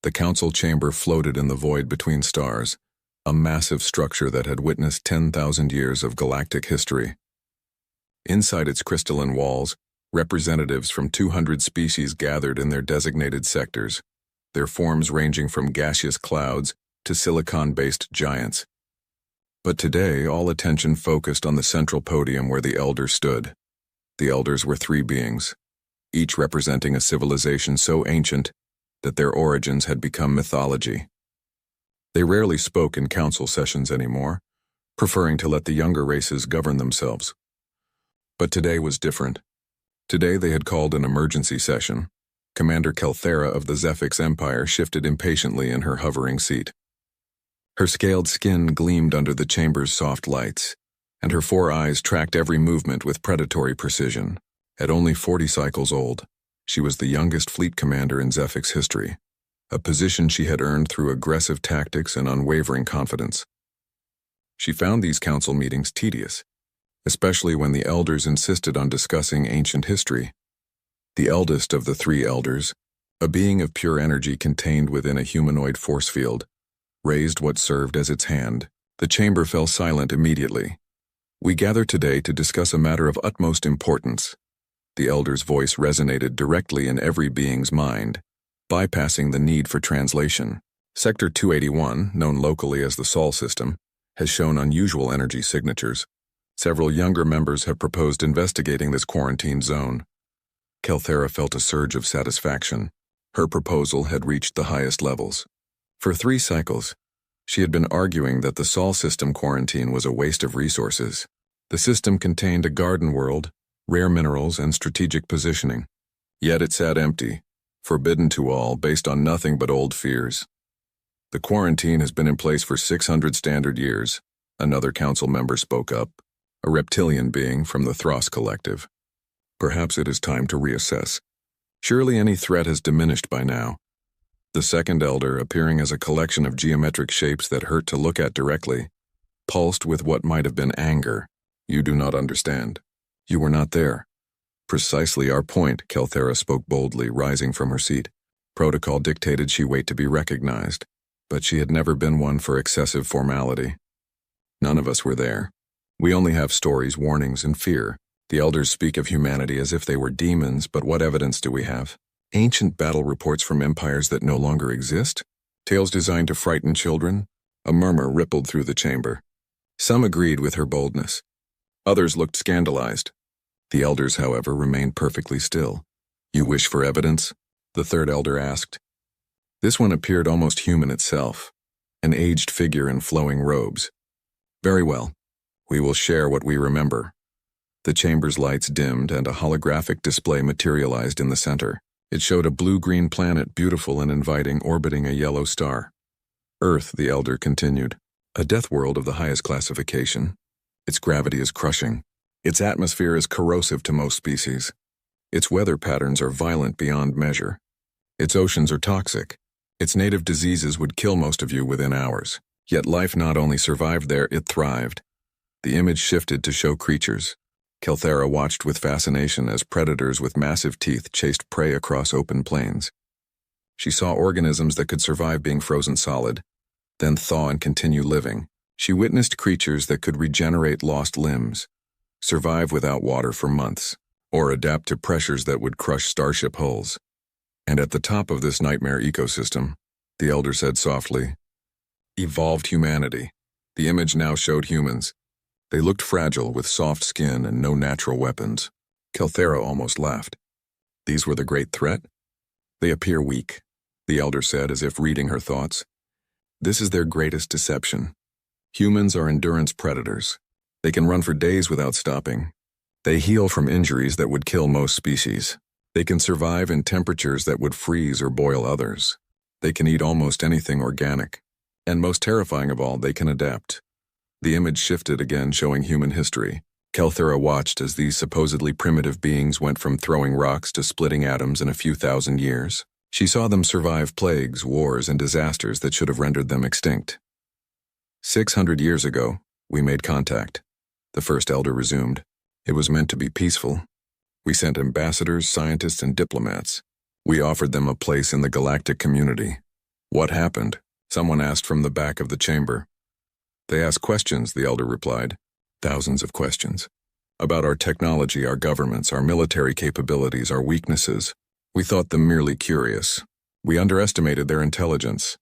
The council chamber floated in the void between stars, a massive structure that had witnessed 10,000 years of galactic history. Inside its crystalline walls, representatives from 200 species gathered in their designated sectors, their forms ranging from gaseous clouds to silicon-based giants. But today, all attention focused on the central podium where the elders stood. The elders were three beings, each representing a civilization so ancient that their origins had become mythology. They rarely spoke in council sessions anymore, preferring to let the younger races govern themselves. But today was different. Today they had called an emergency session. Commander Kelthera of the Zephix Empire shifted impatiently in her hovering seat. Her scaled skin gleamed under the chamber's soft lights, and her 4 eyes tracked every movement with predatory precision. At only 40 cycles old, she was the youngest fleet commander in Zephix history, a position she had earned through aggressive tactics and unwavering confidence. She found these council meetings tedious, especially when the elders insisted on discussing ancient history. The eldest of the 3 elders, a being of pure energy contained within a humanoid force field, raised what served as its hand. The chamber fell silent immediately. "We gather today to discuss a matter of utmost importance." The elder's voice resonated directly in every being's mind, bypassing the need for translation. Sector 281, known locally as the Sol system, has shown unusual energy signatures. Several younger members have proposed investigating this quarantine zone. Kelthera felt a surge of satisfaction. Her proposal had reached the highest levels. For 3 cycles, she had been arguing that the Sol system quarantine was a waste of resources. The system contained a garden world, rare minerals, and strategic positioning. Yet it sat empty, forbidden to all, based on nothing but old fears. "The quarantine has been in place for 600 standard years," another council member spoke up, a reptilian being from the Thros Collective. "Perhaps it is time to reassess. Surely any threat has diminished by now." The second elder, appearing as a collection of geometric shapes that hurt to look at directly, pulsed with what might have been anger. "You do not understand. You were not there." "Precisely our point," Kelthera spoke boldly, rising from her seat. Protocol dictated she wait to be recognized, but she had never been one for excessive formality. "None of us were there. We only have stories, warnings, and fear. The elders speak of humanity as if they were demons, but what evidence do we have? Ancient battle reports from empires that no longer exist? Tales designed to frighten children?" A murmur rippled through the chamber. Some agreed with her boldness. Others looked scandalized. The elders, however, remained perfectly still. "You wish for evidence?" the third elder asked. This one appeared almost human itself, an aged figure in flowing robes. "Very well. We will share what we remember." The chamber's lights dimmed and a holographic display materialized in the center. It showed a blue-green planet, beautiful and inviting, orbiting a yellow star. "Earth," the elder continued, "a death world of the highest classification. Its gravity is crushing. Its atmosphere is corrosive to most species. Its weather patterns are violent beyond measure. Its oceans are toxic. Its native diseases would kill most of you within hours. Yet life not only survived there, it thrived." The image shifted to show creatures. Kelthera watched with fascination as predators with massive teeth chased prey across open plains. She saw organisms that could survive being frozen solid, then thaw and continue living. She witnessed creatures that could regenerate lost limbs, survive without water for months, or adapt to pressures that would crush starship hulls. And at the top of this nightmare ecosystem, the elder said softly, "Evolved humanity." The image now showed humans. They looked fragile, with soft skin and no natural weapons. Kelthera almost laughed. "These were the great threat?" "They appear weak," the elder said, as if reading her thoughts. "This is their greatest deception. Humans are endurance predators. They can run for days without stopping. They heal from injuries that would kill most species. They can survive in temperatures that would freeze or boil others. They can eat almost anything organic. And most terrifying of all, they can adapt." The image shifted again, showing human history. Kelthera watched as these supposedly primitive beings went from throwing rocks to splitting atoms in a few thousand years. She saw them survive plagues, wars, and disasters that should have rendered them extinct. 600 years ago, we made contact," the first elder resumed. "It was meant to be peaceful. We sent ambassadors, scientists, and diplomats. We offered them a place in the galactic community. What happened? Someone asked from the back of the chamber. They asked questions, the elder replied. Thousands of questions. About our technology, our governments, our military capabilities, our weaknesses. We thought them merely curious. We underestimated their intelligence.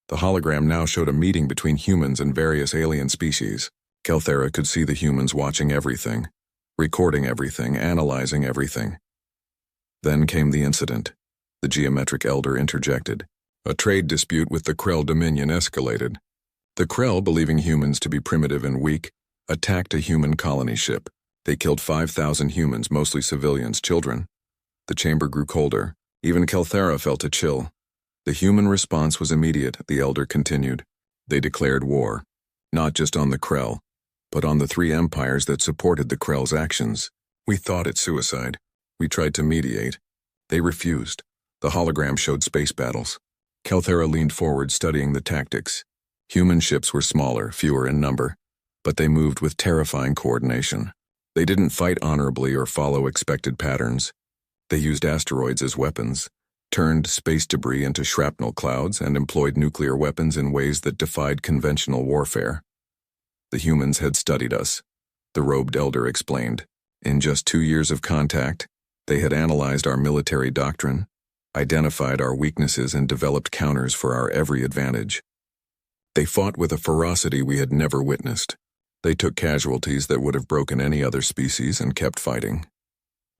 The hologram now showed a meeting between humans and various alien species. Kelthera could see the humans watching everything, recording everything, analyzing everything. Then came the incident. The geometric elder interjected. A trade dispute with the Krell Dominion escalated. The Krell, believing humans to be primitive and weak, attacked a human colony ship. They killed 5,000 humans, mostly civilians, children. The chamber grew colder. Even Kelthera felt a chill. The human response was immediate, the elder continued. They declared war, not just on the Krell, but on the 3 empires that supported the Krell's actions. We thought it suicide. We tried to mediate. They refused. The hologram showed space battles. Kelthera leaned forward, studying the tactics. Human ships were smaller, fewer in number, but they moved with terrifying coordination. They didn't fight honorably or follow expected patterns. They used asteroids as weapons, turned space debris into shrapnel clouds, and employed nuclear weapons in ways that defied conventional warfare. The humans had studied us, the robed elder explained. In just 2 years of contact, they had analyzed our military doctrine, identified our weaknesses, and developed counters for our every advantage. They fought with a ferocity we had never witnessed. They took casualties that would have broken any other species and kept fighting.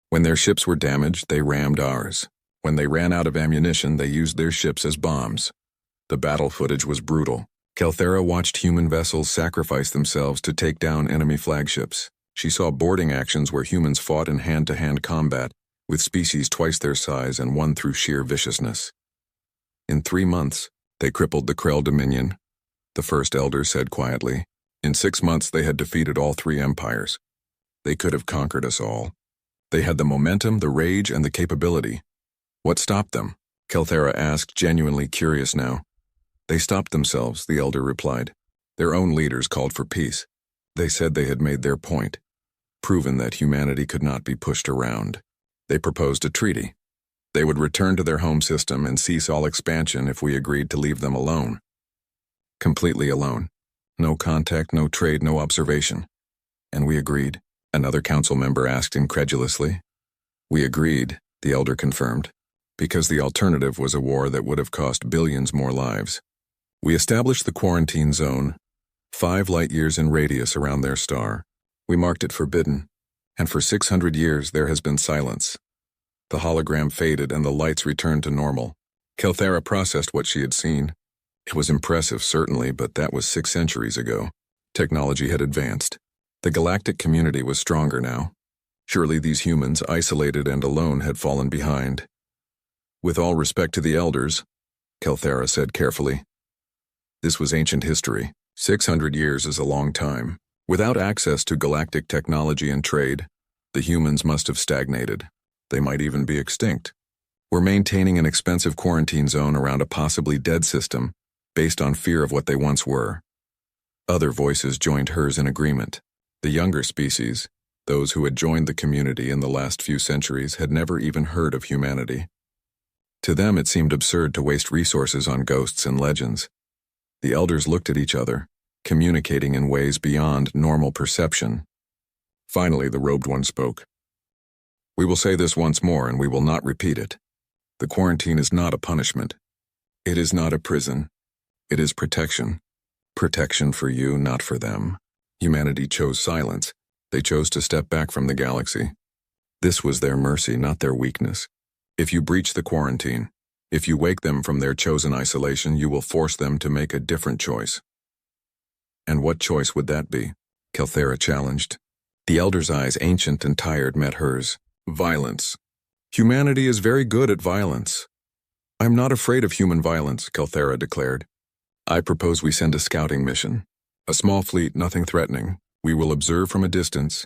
When their ships were damaged, they rammed ours. When they ran out of ammunition, they used their ships as bombs. The battle footage was brutal. Kelthera watched human vessels sacrifice themselves to take down enemy flagships. She saw boarding actions where humans fought in hand-to-hand combat with species twice their size and won through sheer viciousness. In 3 months, they crippled the Krell Dominion, the first elder said quietly. In 6 months, they had defeated all 3 empires. They could have conquered us all. They had the momentum, the rage, and the capability. What stopped them? Kelthera asked, genuinely curious now. They stopped themselves, the elder replied. Their own leaders called for peace. They said they had made their point, proven that humanity could not be pushed around. They proposed a treaty. They would return to their home system and cease all expansion if we agreed to leave them alone. Completely alone. No contact, no trade, no observation. And we agreed, another council member asked incredulously. We agreed, the elder confirmed, because the alternative was a war that would have cost billions more lives. We established the quarantine zone, 5 light-years in radius around their star. We marked it forbidden, and for 600 years there has been silence. The hologram faded and the lights returned to normal. Kelthera processed what she had seen. It was impressive, certainly, but that was 6 centuries ago. Technology had advanced. The galactic community was stronger now. Surely these humans, isolated and alone, had fallen behind. With all respect to the elders, Kelthera said carefully. This was ancient history. 600 years is a long time. Without access to galactic technology and trade, the humans must have stagnated. They might even be extinct. We're maintaining an expensive quarantine zone around a possibly dead system, based on fear of what they once were. Other voices joined hers in agreement. The younger species, those who had joined the community in the last few centuries, had never even heard of humanity. To them it seemed absurd to waste resources on ghosts and legends. The elders looked at each other, communicating in ways beyond normal perception. Finally, the robed one spoke. We will say this once more, and we will not repeat it. The quarantine is not a punishment. It is not a prison. It is protection. Protection for you, not for them. Humanity chose silence. They chose to step back from the galaxy. This was their mercy, not their weakness. If you breach the quarantine, if you wake them from their chosen isolation, you will force them to make a different choice. And what choice would that be? Kelthera challenged. The elder's eyes, ancient and tired, met hers. Violence. Humanity is very good at violence. I'm not afraid of human violence, Kelthera declared. I propose we send a scouting mission. A small fleet, nothing threatening. We will observe from a distance,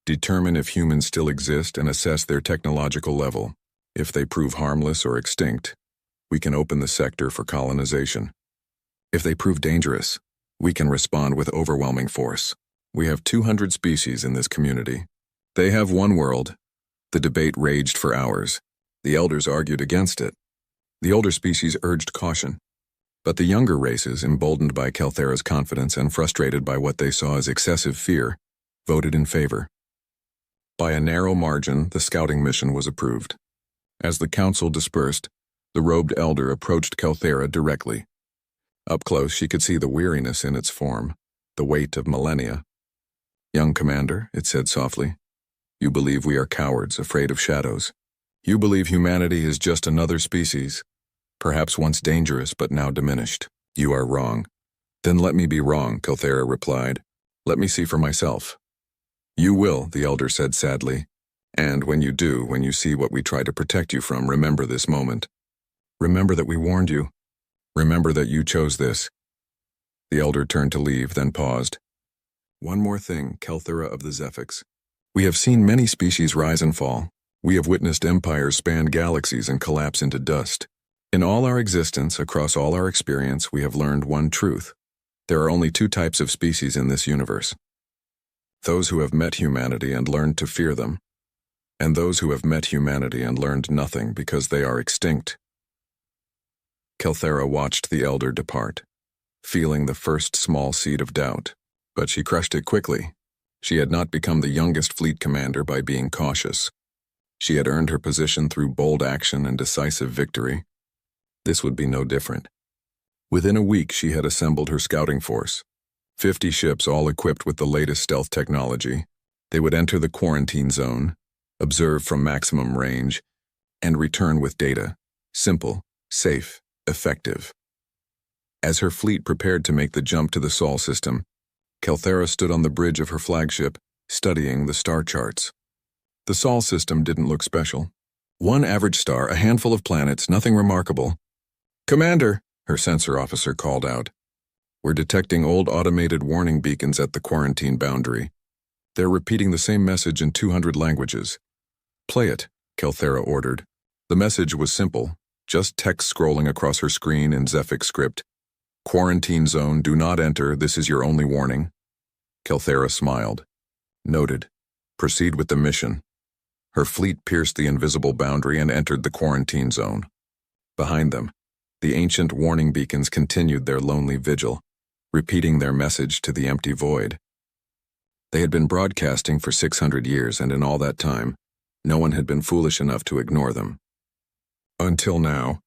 determine if humans still exist, and assess their technological level. If they prove harmless or extinct, we can open the sector for colonization. If they prove dangerous, we can respond with overwhelming force. We have 200 species in this community. They have one world. The debate raged for hours. The elders argued against it. The older species urged caution. But the younger races, emboldened by Kelthera's confidence and frustrated by what they saw as excessive fear, voted in favor. By a narrow margin, the scouting mission was approved. As the council dispersed, the robed elder approached Kelthera directly. Up close, she could see the weariness in its form, the weight of millennia. "Young commander," it said softly, "you believe we are cowards, afraid of shadows. You believe humanity is just another species, perhaps once dangerous but now diminished. You are wrong." "Then let me be wrong," Kelthera replied. "Let me see for myself." "You will," the elder said sadly. "And when you do, when you see what we try to protect you from, remember this moment. Remember that we warned you. Remember that you chose this." The elder turned to leave, then paused. "One more thing, Kelthera of the Zephyx. We have seen many species rise and fall. We have witnessed empires span galaxies and collapse into dust. In all our existence, across all our experience, we have learned one truth. There are only two types of species in this universe. Those who have met humanity and learned to fear them, and those who have met humanity and learned nothing because they are extinct." Kelthera watched the elder depart, feeling the first small seed of doubt, but she crushed it quickly. She had not become the youngest fleet commander by being cautious. She had earned her position through bold action and decisive victory. This would be no different. Within a week, she had assembled her scouting force. 50 ships, all equipped with the latest stealth technology. They would enter the quarantine zone, observe from maximum range, and return with data. Simple, safe, effective. As her fleet prepared to make the jump to the Sol system, Kelthera stood on the bridge of her flagship, studying the star charts. The Sol system didn't look special. One average star, a handful of planets, nothing remarkable. "Commander," her sensor officer called out. "We're detecting old automated warning beacons at the quarantine boundary. They're repeating the same message in 200 languages." "Play it," Kelthera ordered. The message was simple, just text scrolling across her screen in Zephyx script. "Quarantine zone, do not enter, this is your only warning." Kelthera smiled. "Noted. Proceed with the mission." Her fleet pierced the invisible boundary and entered the quarantine zone. Behind them, the ancient warning beacons continued their lonely vigil, repeating their message to the empty void. They had been broadcasting for 600 years, and in all that time, no one had been foolish enough to ignore them. Until now,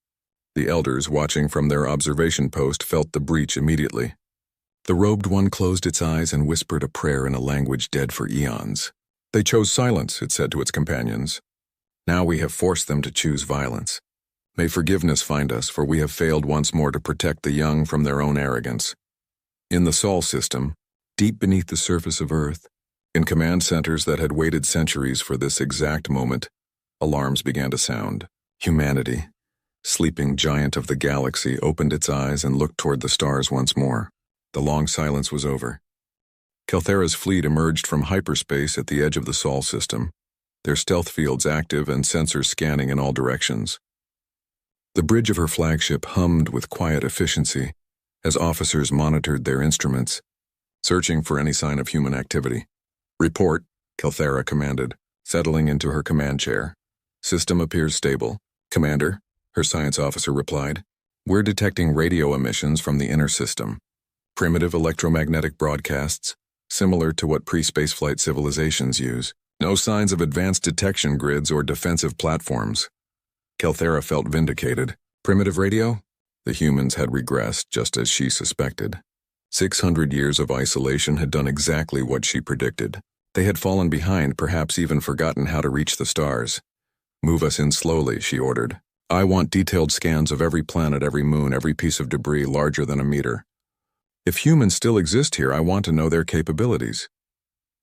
the elders watching from their observation post felt the breach immediately. The robed one closed its eyes and whispered a prayer in a language dead for eons. "They chose silence," it said to its companions. "Now we have forced them to choose violence. May forgiveness find us, for we have failed once more to protect the young from their own arrogance." In the Sol system, deep beneath the surface of Earth, in command centers that had waited centuries for this exact moment, alarms began to sound. Humanity, sleeping giant of the galaxy, opened its eyes and looked toward the stars once more. The long silence was over. Kelthera's fleet emerged from hyperspace at the edge of the Sol system, their stealth fields active and sensors scanning in all directions. The bridge of her flagship hummed with quiet efficiency as officers monitored their instruments, searching for any sign of human activity. "Report," Kelthera commanded, settling into her command chair. "System appears stable." "Commander," her science officer replied, "we're detecting radio emissions from the inner system. Primitive electromagnetic broadcasts, similar to what pre-spaceflight civilizations use. No signs of advanced detection grids or defensive platforms." Kelthera felt vindicated. Primitive radio? The humans had regressed, just as she suspected. 600 years of isolation had done exactly what she predicted. They had fallen behind, perhaps even forgotten how to reach the stars. "Move us in slowly," she ordered. "I want detailed scans of every planet, every moon, every piece of debris larger than a meter. If humans still exist here, I want to know their capabilities."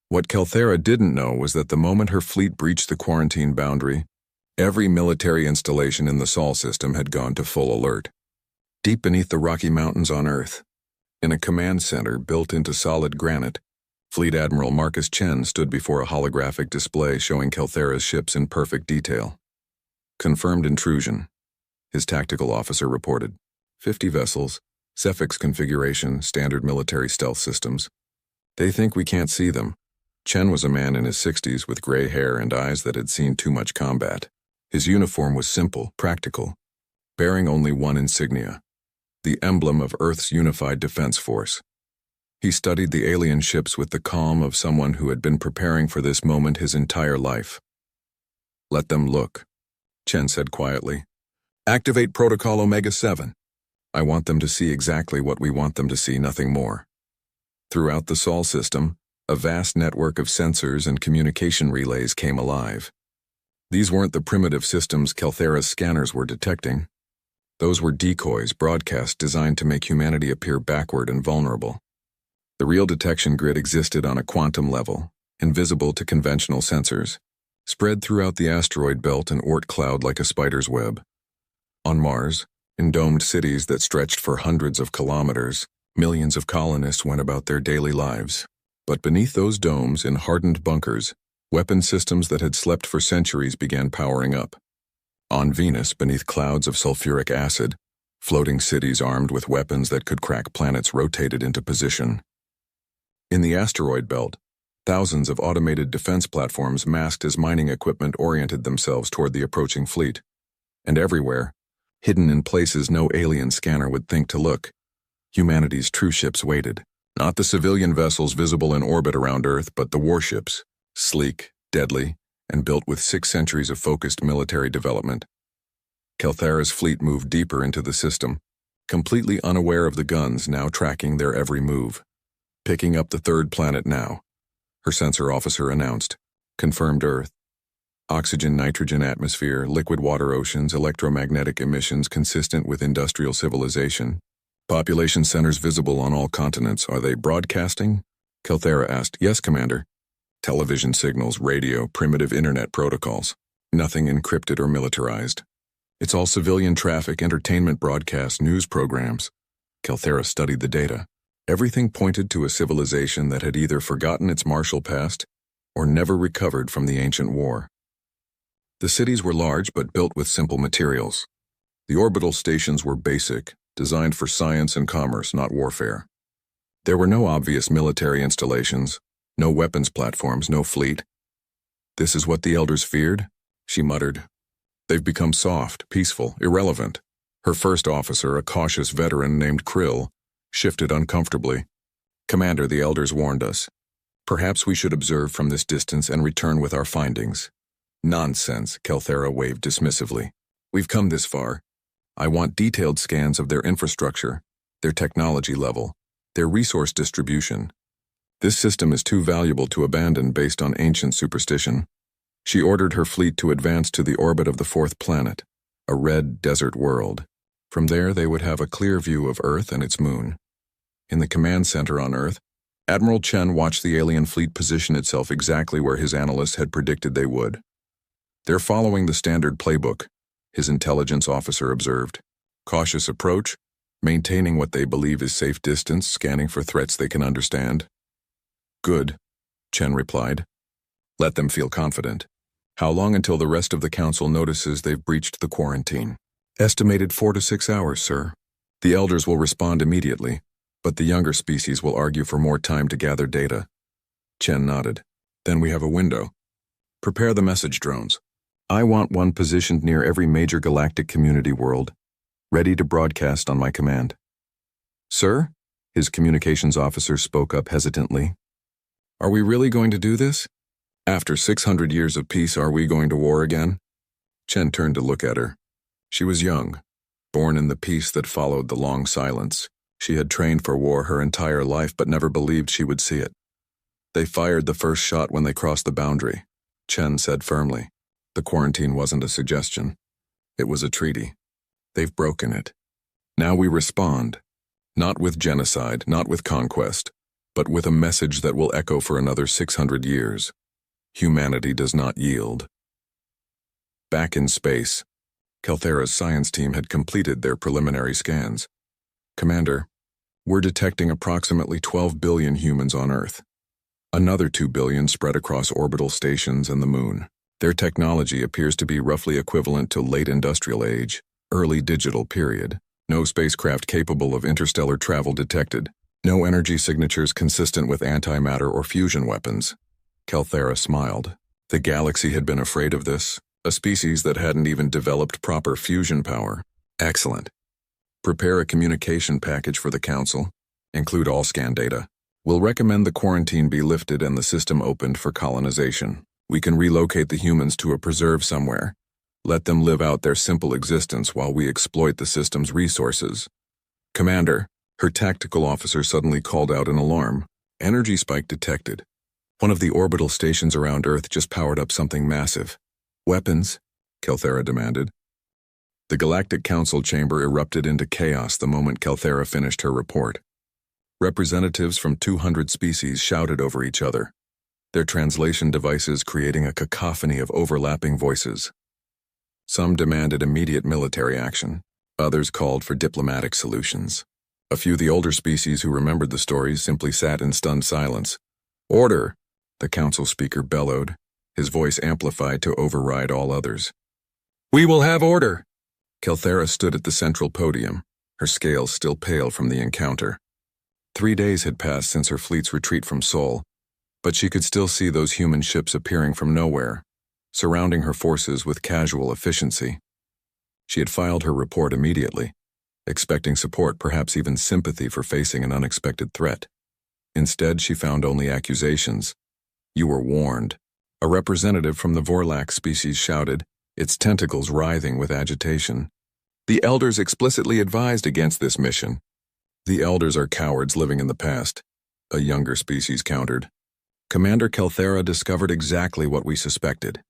What Kelthera didn't know was that the moment her fleet breached the quarantine boundary, every military installation in the Sol system had gone to full alert. Deep beneath the Rocky Mountains on Earth, in a command center built into solid granite, Fleet Admiral Marcus Chen stood before a holographic display showing Kelthera's ships in perfect detail. "Confirmed intrusion," his tactical officer reported. 50 vessels, Zephyx configuration, standard military stealth systems. "They think we can't see them." Chen was a man in his 60s with gray hair and eyes that had seen too much combat. His uniform was simple, practical, bearing only one insignia, the emblem of Earth's unified defense force. He studied the alien ships with the calm of someone who had been preparing for this moment his entire life. "Let them look," Chen said quietly. "Activate Protocol Omega-7. I want them to see exactly what we want them to see, nothing more." Throughout the Sol system, a vast network of sensors and communication relays came alive. These weren't the primitive systems Kelthera's scanners were detecting. Those were decoys broadcast designed to make humanity appear backward and vulnerable. The real detection grid existed on a quantum level, invisible to conventional sensors, spread throughout the asteroid belt and Oort cloud like a spider's web. On Mars, in domed cities that stretched for hundreds of kilometers, millions of colonists went about their daily lives. But beneath those domes, in hardened bunkers, weapon systems that had slept for centuries began powering up. On Venus, beneath clouds of sulfuric acid, floating cities armed with weapons that could crack planets rotated into position. In the asteroid belt, thousands of automated defense platforms masked as mining equipment oriented themselves toward the approaching fleet. And everywhere, hidden in places no alien scanner would think to look, humanity's true ships waited. Not the civilian vessels visible in orbit around Earth, but the warships, sleek, deadly, and built with 6 centuries of focused military development. Kelthera's fleet moved deeper into the system, completely unaware of the guns now tracking their every move. "Picking up the 3rd planet now," her sensor officer announced. "Confirmed Earth. Oxygen, nitrogen atmosphere, liquid water oceans, electromagnetic emissions consistent with industrial civilization. Population centers visible on all continents. Are they broadcasting?" Kelthera asked. "Yes, Commander. Television signals, radio, primitive internet protocols. Nothing encrypted or militarized. It's all civilian traffic, entertainment broadcasts, news programs." Kelthera studied the data. Everything pointed to a civilization that had either forgotten its martial past or never recovered from the ancient war. The cities were large but built with simple materials. The orbital stations were basic, designed for science and commerce, not warfare. There were no obvious military installations, no weapons platforms, no fleet. "This is what the elders feared," she muttered. "They've become soft, peaceful, irrelevant." Her first officer, a cautious veteran named Krill, shifted uncomfortably. "Commander, the elders warned us. Perhaps we should observe from this distance and return with our findings." "Nonsense," Kelthera waved dismissively. "We've come this far. I want detailed scans of their infrastructure, their technology level, their resource distribution. This system is too valuable to abandon based on ancient superstition." She ordered her fleet to advance to the orbit of the 4th planet, a red desert world. From there they would have a clear view of Earth and its moon. In the command center on Earth, Admiral Chen watched the alien fleet position itself exactly where his analysts had predicted they would. "They're following the standard playbook," his intelligence officer observed. "Cautious approach, maintaining what they believe is safe distance, scanning for threats they can understand." "Good," Chen replied. "Let them feel confident. How long until the rest of the council notices they've breached the quarantine?" "Estimated 4 to 6 hours, sir. The elders will respond immediately, but the younger species will argue for more time to gather data." Chen nodded. "Then we have a window. Prepare the message drones. I want one positioned near every major galactic community world, ready to broadcast on my command." "Sir?" His communications officer spoke up hesitantly. "Are we really going to do this? After 600 years of peace, are we going to war again?" Chen turned to look at her. She was young, born in the peace that followed the long silence. She had trained for war her entire life but never believed she would see it. "They fired the first shot when they crossed the boundary," Chen said firmly. "The quarantine wasn't a suggestion. It was a treaty. They've broken it. Now we respond, not with genocide, not with conquest, but with a message that will echo for another 600 years. Humanity does not yield." Back in space, Kelthera's science team had completed their preliminary scans. "Commander, we're detecting approximately 12 billion humans on Earth. Another 2 billion spread across orbital stations and the moon. Their technology appears to be roughly equivalent to late industrial age, early digital period. No spacecraft capable of interstellar travel detected. No energy signatures consistent with antimatter or fusion weapons." Kelthera smiled. The galaxy had been afraid of this, a species that hadn't even developed proper fusion power. "Excellent. Prepare a communication package for the Council. Include all scan data. We'll recommend the quarantine be lifted and the system opened for colonization. We can relocate the humans to a preserve somewhere. Let them live out their simple existence while we exploit the system's resources. Commander, her tactical officer suddenly called out an alarm. Energy spike detected. One of the orbital stations around Earth just powered up something massive. Weapons? Kelthera demanded. The Galactic Council chamber erupted into chaos the moment Kelthera finished her report. Representatives from 200 species shouted over each other, their translation devices creating a cacophony of overlapping voices. Some demanded immediate military action. Others called for diplomatic solutions. A few of the older species who remembered the stories simply sat in stunned silence. "Order!" the council speaker bellowed, his voice amplified to override all others. "We will have order!" Kelthera stood at the central podium, her scales still pale from the encounter. 3 days had passed since her fleet's retreat from Sol, but she could still see those human ships appearing from nowhere, surrounding her forces with casual efficiency. She had filed her report immediately, expecting support, perhaps even sympathy for facing an unexpected threat. Instead, she found only accusations. "You were warned," a representative from the Vorlax species shouted, its tentacles writhing with agitation. "The Elders explicitly advised against this mission." "The Elders are cowards living in the past," a younger species countered. Commander Kelthera discovered exactly what we suspected.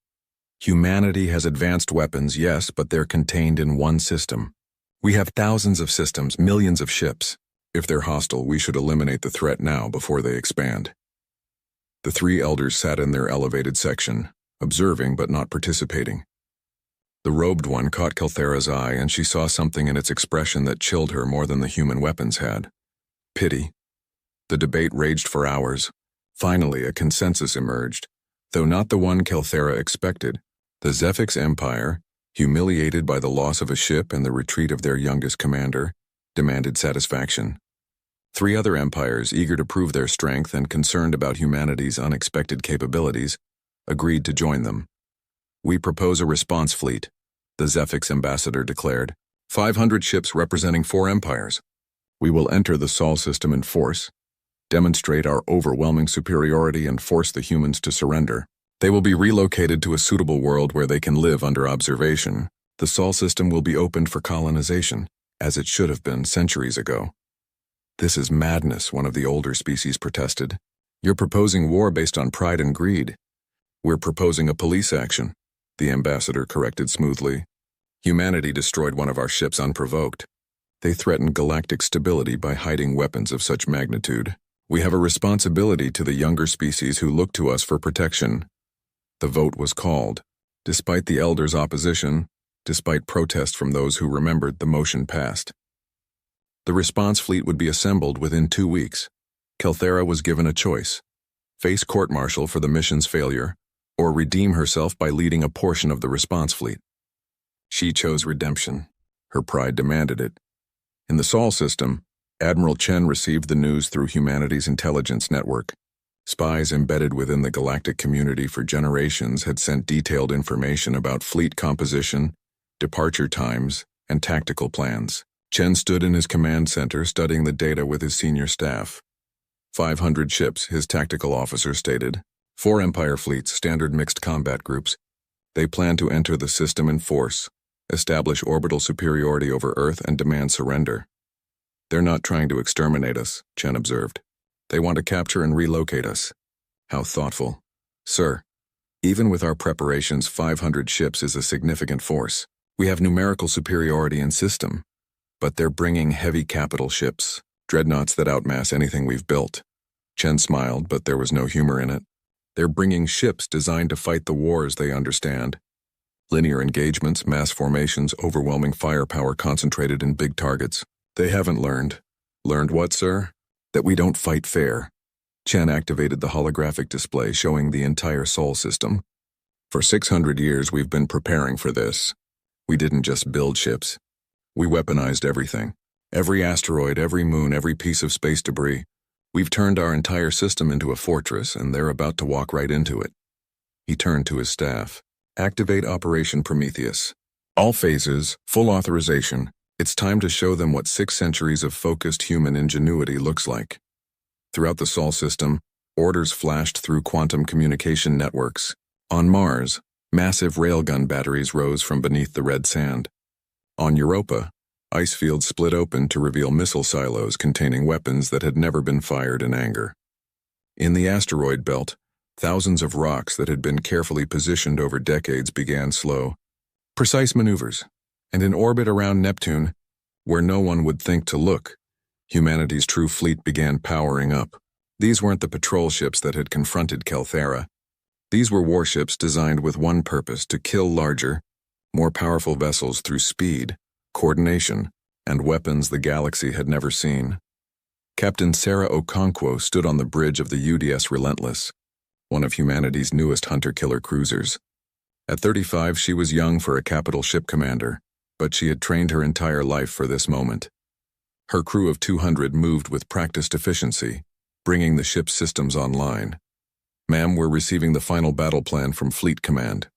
Humanity has advanced weapons, yes, but they're contained in one system. We have thousands of systems, millions of ships. If they're hostile, we should eliminate the threat now before they expand. The 3 elders sat in their elevated section, observing but not participating. The robed one caught Kelthera's eye, and she saw something in its expression that chilled her more than the human weapons had. Pity. The debate raged for hours. Finally, a consensus emerged, though not the one Kelthera expected. The Zephix Empire, humiliated by the loss of a ship and the retreat of their youngest commander, demanded satisfaction. 3 other empires, eager to prove their strength and concerned about humanity's unexpected capabilities, agreed to join them. "We propose a response fleet," the Zephix ambassador declared. 500 ships representing 4 empires. "We will enter the Sol system in force, demonstrate our overwhelming superiority and force the humans to surrender. They will be relocated to a suitable world where they can live under observation. The Sol system will be opened for colonization, as it should have been centuries ago." "This is madness," one of the older species protested. "You're proposing war based on pride and greed." "We're proposing a police action," the ambassador corrected smoothly. "Humanity destroyed one of our ships unprovoked. They threatened galactic stability by hiding weapons of such magnitude. We have a responsibility to the younger species who look to us for protection." The vote was called. Despite the elders' opposition, despite protest from those who remembered, the motion passed. The response fleet would be assembled within 2 weeks. Kelthera was given a choice: face court-martial for the mission's failure, or redeem herself by leading a portion of the response fleet. She chose redemption. Her pride demanded it. In the Sol system, Admiral Chen received the news through humanity's intelligence network. Spies embedded within the galactic community for generations had sent detailed information about fleet composition, departure times, and tactical plans. Chen stood in his command center studying the data with his senior staff. 500 ships, his tactical officer stated. 4 Empire fleets, standard mixed combat groups. They plan to enter the system in force, establish orbital superiority over Earth, and demand surrender. "They're not trying to exterminate us," Chen observed. "They want to capture and relocate us." "How thoughtful." "Sir, even with our preparations, 500 ships is a significant force. We have numerical superiority in system, but they're bringing heavy capital ships, dreadnoughts that outmass anything we've built." Chen smiled, but there was no humor in it. "They're bringing ships designed to fight the wars they understand. Linear engagements, mass formations, overwhelming firepower concentrated in big targets. They haven't learned." "Learned what, sir?" "That we don't fight fair." Chen activated the holographic display showing the entire Sol system. "For 600 years we've been preparing for this. We didn't just build ships. We weaponized everything. Every asteroid, every moon, every piece of space debris. We've turned our entire system into a fortress, and they're about to walk right into it." He turned to his staff. "Activate Operation Prometheus. All phases, full authorization. It's time to show them what 6 centuries of focused human ingenuity looks like. Throughout the Sol system, orders flashed through quantum communication networks. On Mars, massive railgun batteries rose from beneath the red sand. On Europa, ice fields split open to reveal missile silos containing weapons that had never been fired in anger. In the asteroid belt, thousands of rocks that had been carefully positioned over decades began slow, precise maneuvers, and in orbit around Neptune, where no one would think to look, humanity's true fleet began powering up. These weren't the patrol ships that had confronted Kelthera. These were warships designed with one purpose: to kill larger, more powerful vessels through speed, coordination, and weapons the galaxy had never seen. Captain Sarah Okonkwo stood on the bridge of the UDS Relentless, one of humanity's newest hunter-killer cruisers. At 35, she was young for a capital ship commander, but she had trained her entire life for this moment. Her crew of 200 moved with practiced efficiency, bringing the ship's systems online. "Ma'am, we're receiving the final battle plan from Fleet Command,"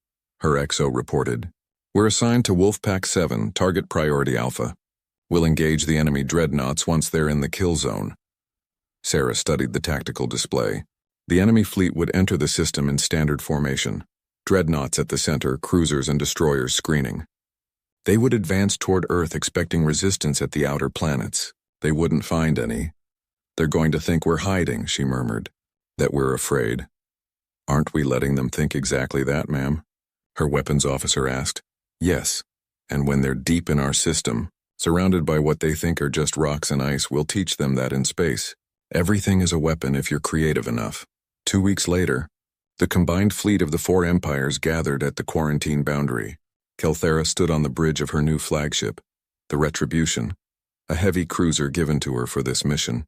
her XO reported. "We're assigned to Wolfpack 7, target priority Alpha. We'll engage the enemy dreadnoughts once they're in the kill zone." Sarah studied the tactical display. The enemy fleet would enter the system in standard formation, dreadnoughts at the center, cruisers and destroyers screening. They would advance toward Earth expecting resistance at the outer planets. They wouldn't find any. "They're going to think we're hiding," she murmured, "that we're afraid." "Aren't we letting them think exactly that, ma'am?" her weapons officer asked. "Yes, and when they're deep in our system, surrounded by what they think are just rocks and ice, we'll teach them that in space. Everything is a weapon if you're creative enough." 2 weeks later, the combined fleet of the 4 empires gathered at the quarantine boundary. Kelthera stood on the bridge of her new flagship, the Retribution, a heavy cruiser given to her for this mission.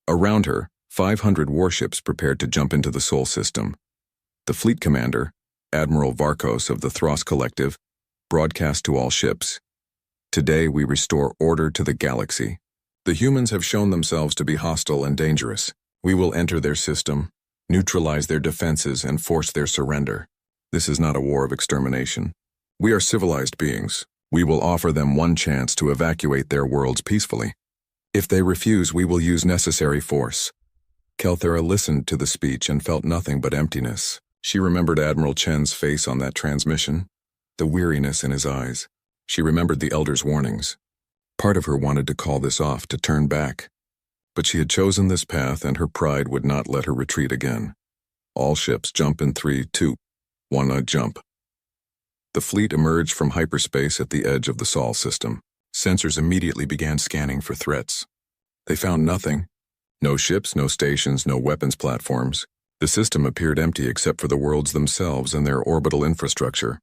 Around her, 500 warships prepared to jump into the Sol system. The fleet commander, Admiral Varkos of the Thros Collective, broadcast to all ships, "Today we restore order to the galaxy. The humans have shown themselves to be hostile and dangerous. We will enter their system, neutralize their defenses, and force their surrender. This is not a war of extermination. We are civilized beings. We will offer them one chance to evacuate their worlds peacefully. If they refuse, we will use necessary force." Kelthera listened to the speech and felt nothing but emptiness. She remembered Admiral Chen's face on that transmission, the weariness in his eyes. She remembered the Elder's warnings. Part of her wanted to call this off, to turn back. But she had chosen this path, and her pride would not let her retreat again. "All ships jump in 3, 2, 1, jump." The fleet emerged from hyperspace at the edge of the Sol system. Sensors immediately began scanning for threats. They found nothing. No ships, no stations, no weapons platforms. The system appeared empty except for the worlds themselves and their orbital infrastructure.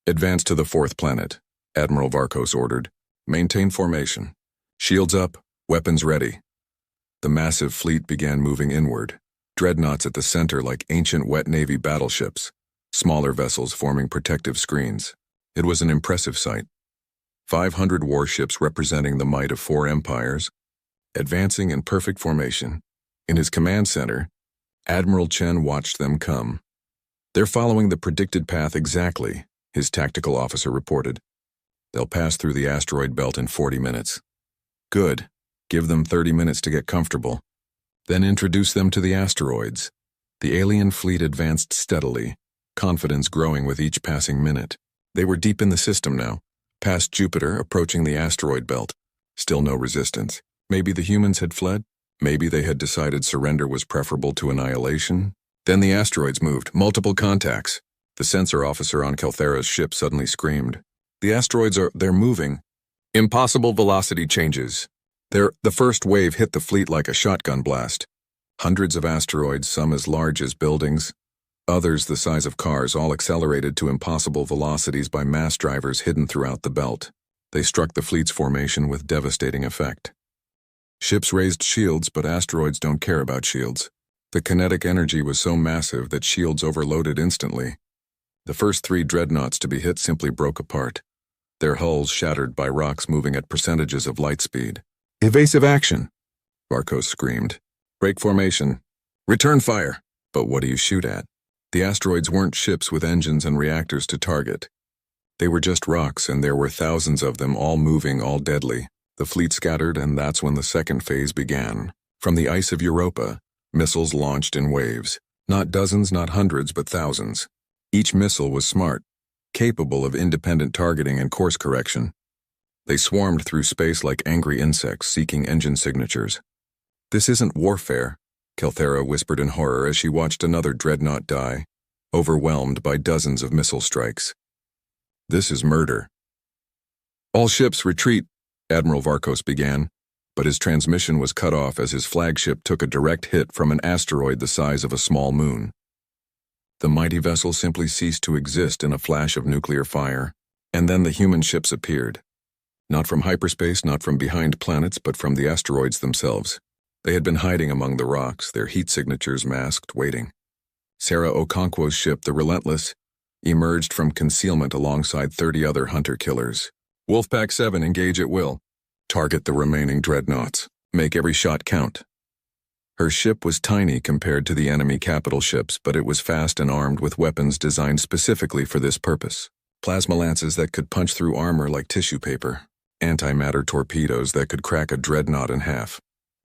"Advance to the 4th planet," Admiral Varkos ordered. "Maintain formation. Shields up, weapons ready." The massive fleet began moving inward, dreadnoughts at the center like ancient wet Navy battleships, smaller vessels forming protective screens. It was an impressive sight. 500 warships representing the might of 4 empires, advancing in perfect formation. In his command center, Admiral Chen watched them come. "They're following the predicted path exactly," his tactical officer reported. "They'll pass through the asteroid belt in 40 minutes. Good. Give them 30 minutes to get comfortable. Then introduce them to the asteroids." The alien fleet advanced steadily, confidence growing with each passing minute. They were deep in the system now, past Jupiter, approaching the asteroid belt. Still no resistance. Maybe the humans had fled? Maybe they had decided surrender was preferable to annihilation? Then the asteroids moved, multiple contacts. The sensor officer on Kelthera's ship suddenly screamed. "The asteroids they're moving. Impossible velocity changes." The first wave hit the fleet like a shotgun blast. Hundreds of asteroids, some as large as buildings, others the size of cars, all accelerated to impossible velocities by mass drivers hidden throughout the belt. They struck the fleet's formation with devastating effect. Ships raised shields, but asteroids don't care about shields. The kinetic energy was so massive that shields overloaded instantly. The first 3 dreadnoughts to be hit simply broke apart, their hulls shattered by rocks moving at percentages of light speed. "Evasive action!" Varkos screamed. "Break formation. Return fire!" But what do you shoot at? The asteroids weren't ships with engines and reactors to target. They were just rocks, and there were thousands of them, all moving, all deadly. The fleet scattered, and that's when the second phase began. From the ice of Europa, missiles launched in waves. Not dozens, not hundreds, but thousands. Each missile was smart, capable of independent targeting and course correction. They swarmed through space like angry insects seeking engine signatures. "This isn't warfare," Kelthera whispered in horror as she watched another dreadnought die, overwhelmed by dozens of missile strikes. "This is murder." "All ships retreat," Admiral Varkos began, but his transmission was cut off as his flagship took a direct hit from an asteroid the size of a small moon. The mighty vessel simply ceased to exist in a flash of nuclear fire, and then the human ships appeared. Not from hyperspace, not from behind planets, but from the asteroids themselves. They had been hiding among the rocks, their heat signatures masked, waiting. Sarah Okonkwo's ship, the Relentless, emerged from concealment alongside 30 other hunter-killers. "Wolfpack 7, engage at will. Target the remaining dreadnoughts. Make every shot count." Her ship was tiny compared to the enemy capital ships, but it was fast and armed with weapons designed specifically for this purpose. Plasma lances that could punch through armor like tissue paper. Antimatter torpedoes that could crack a dreadnought in half.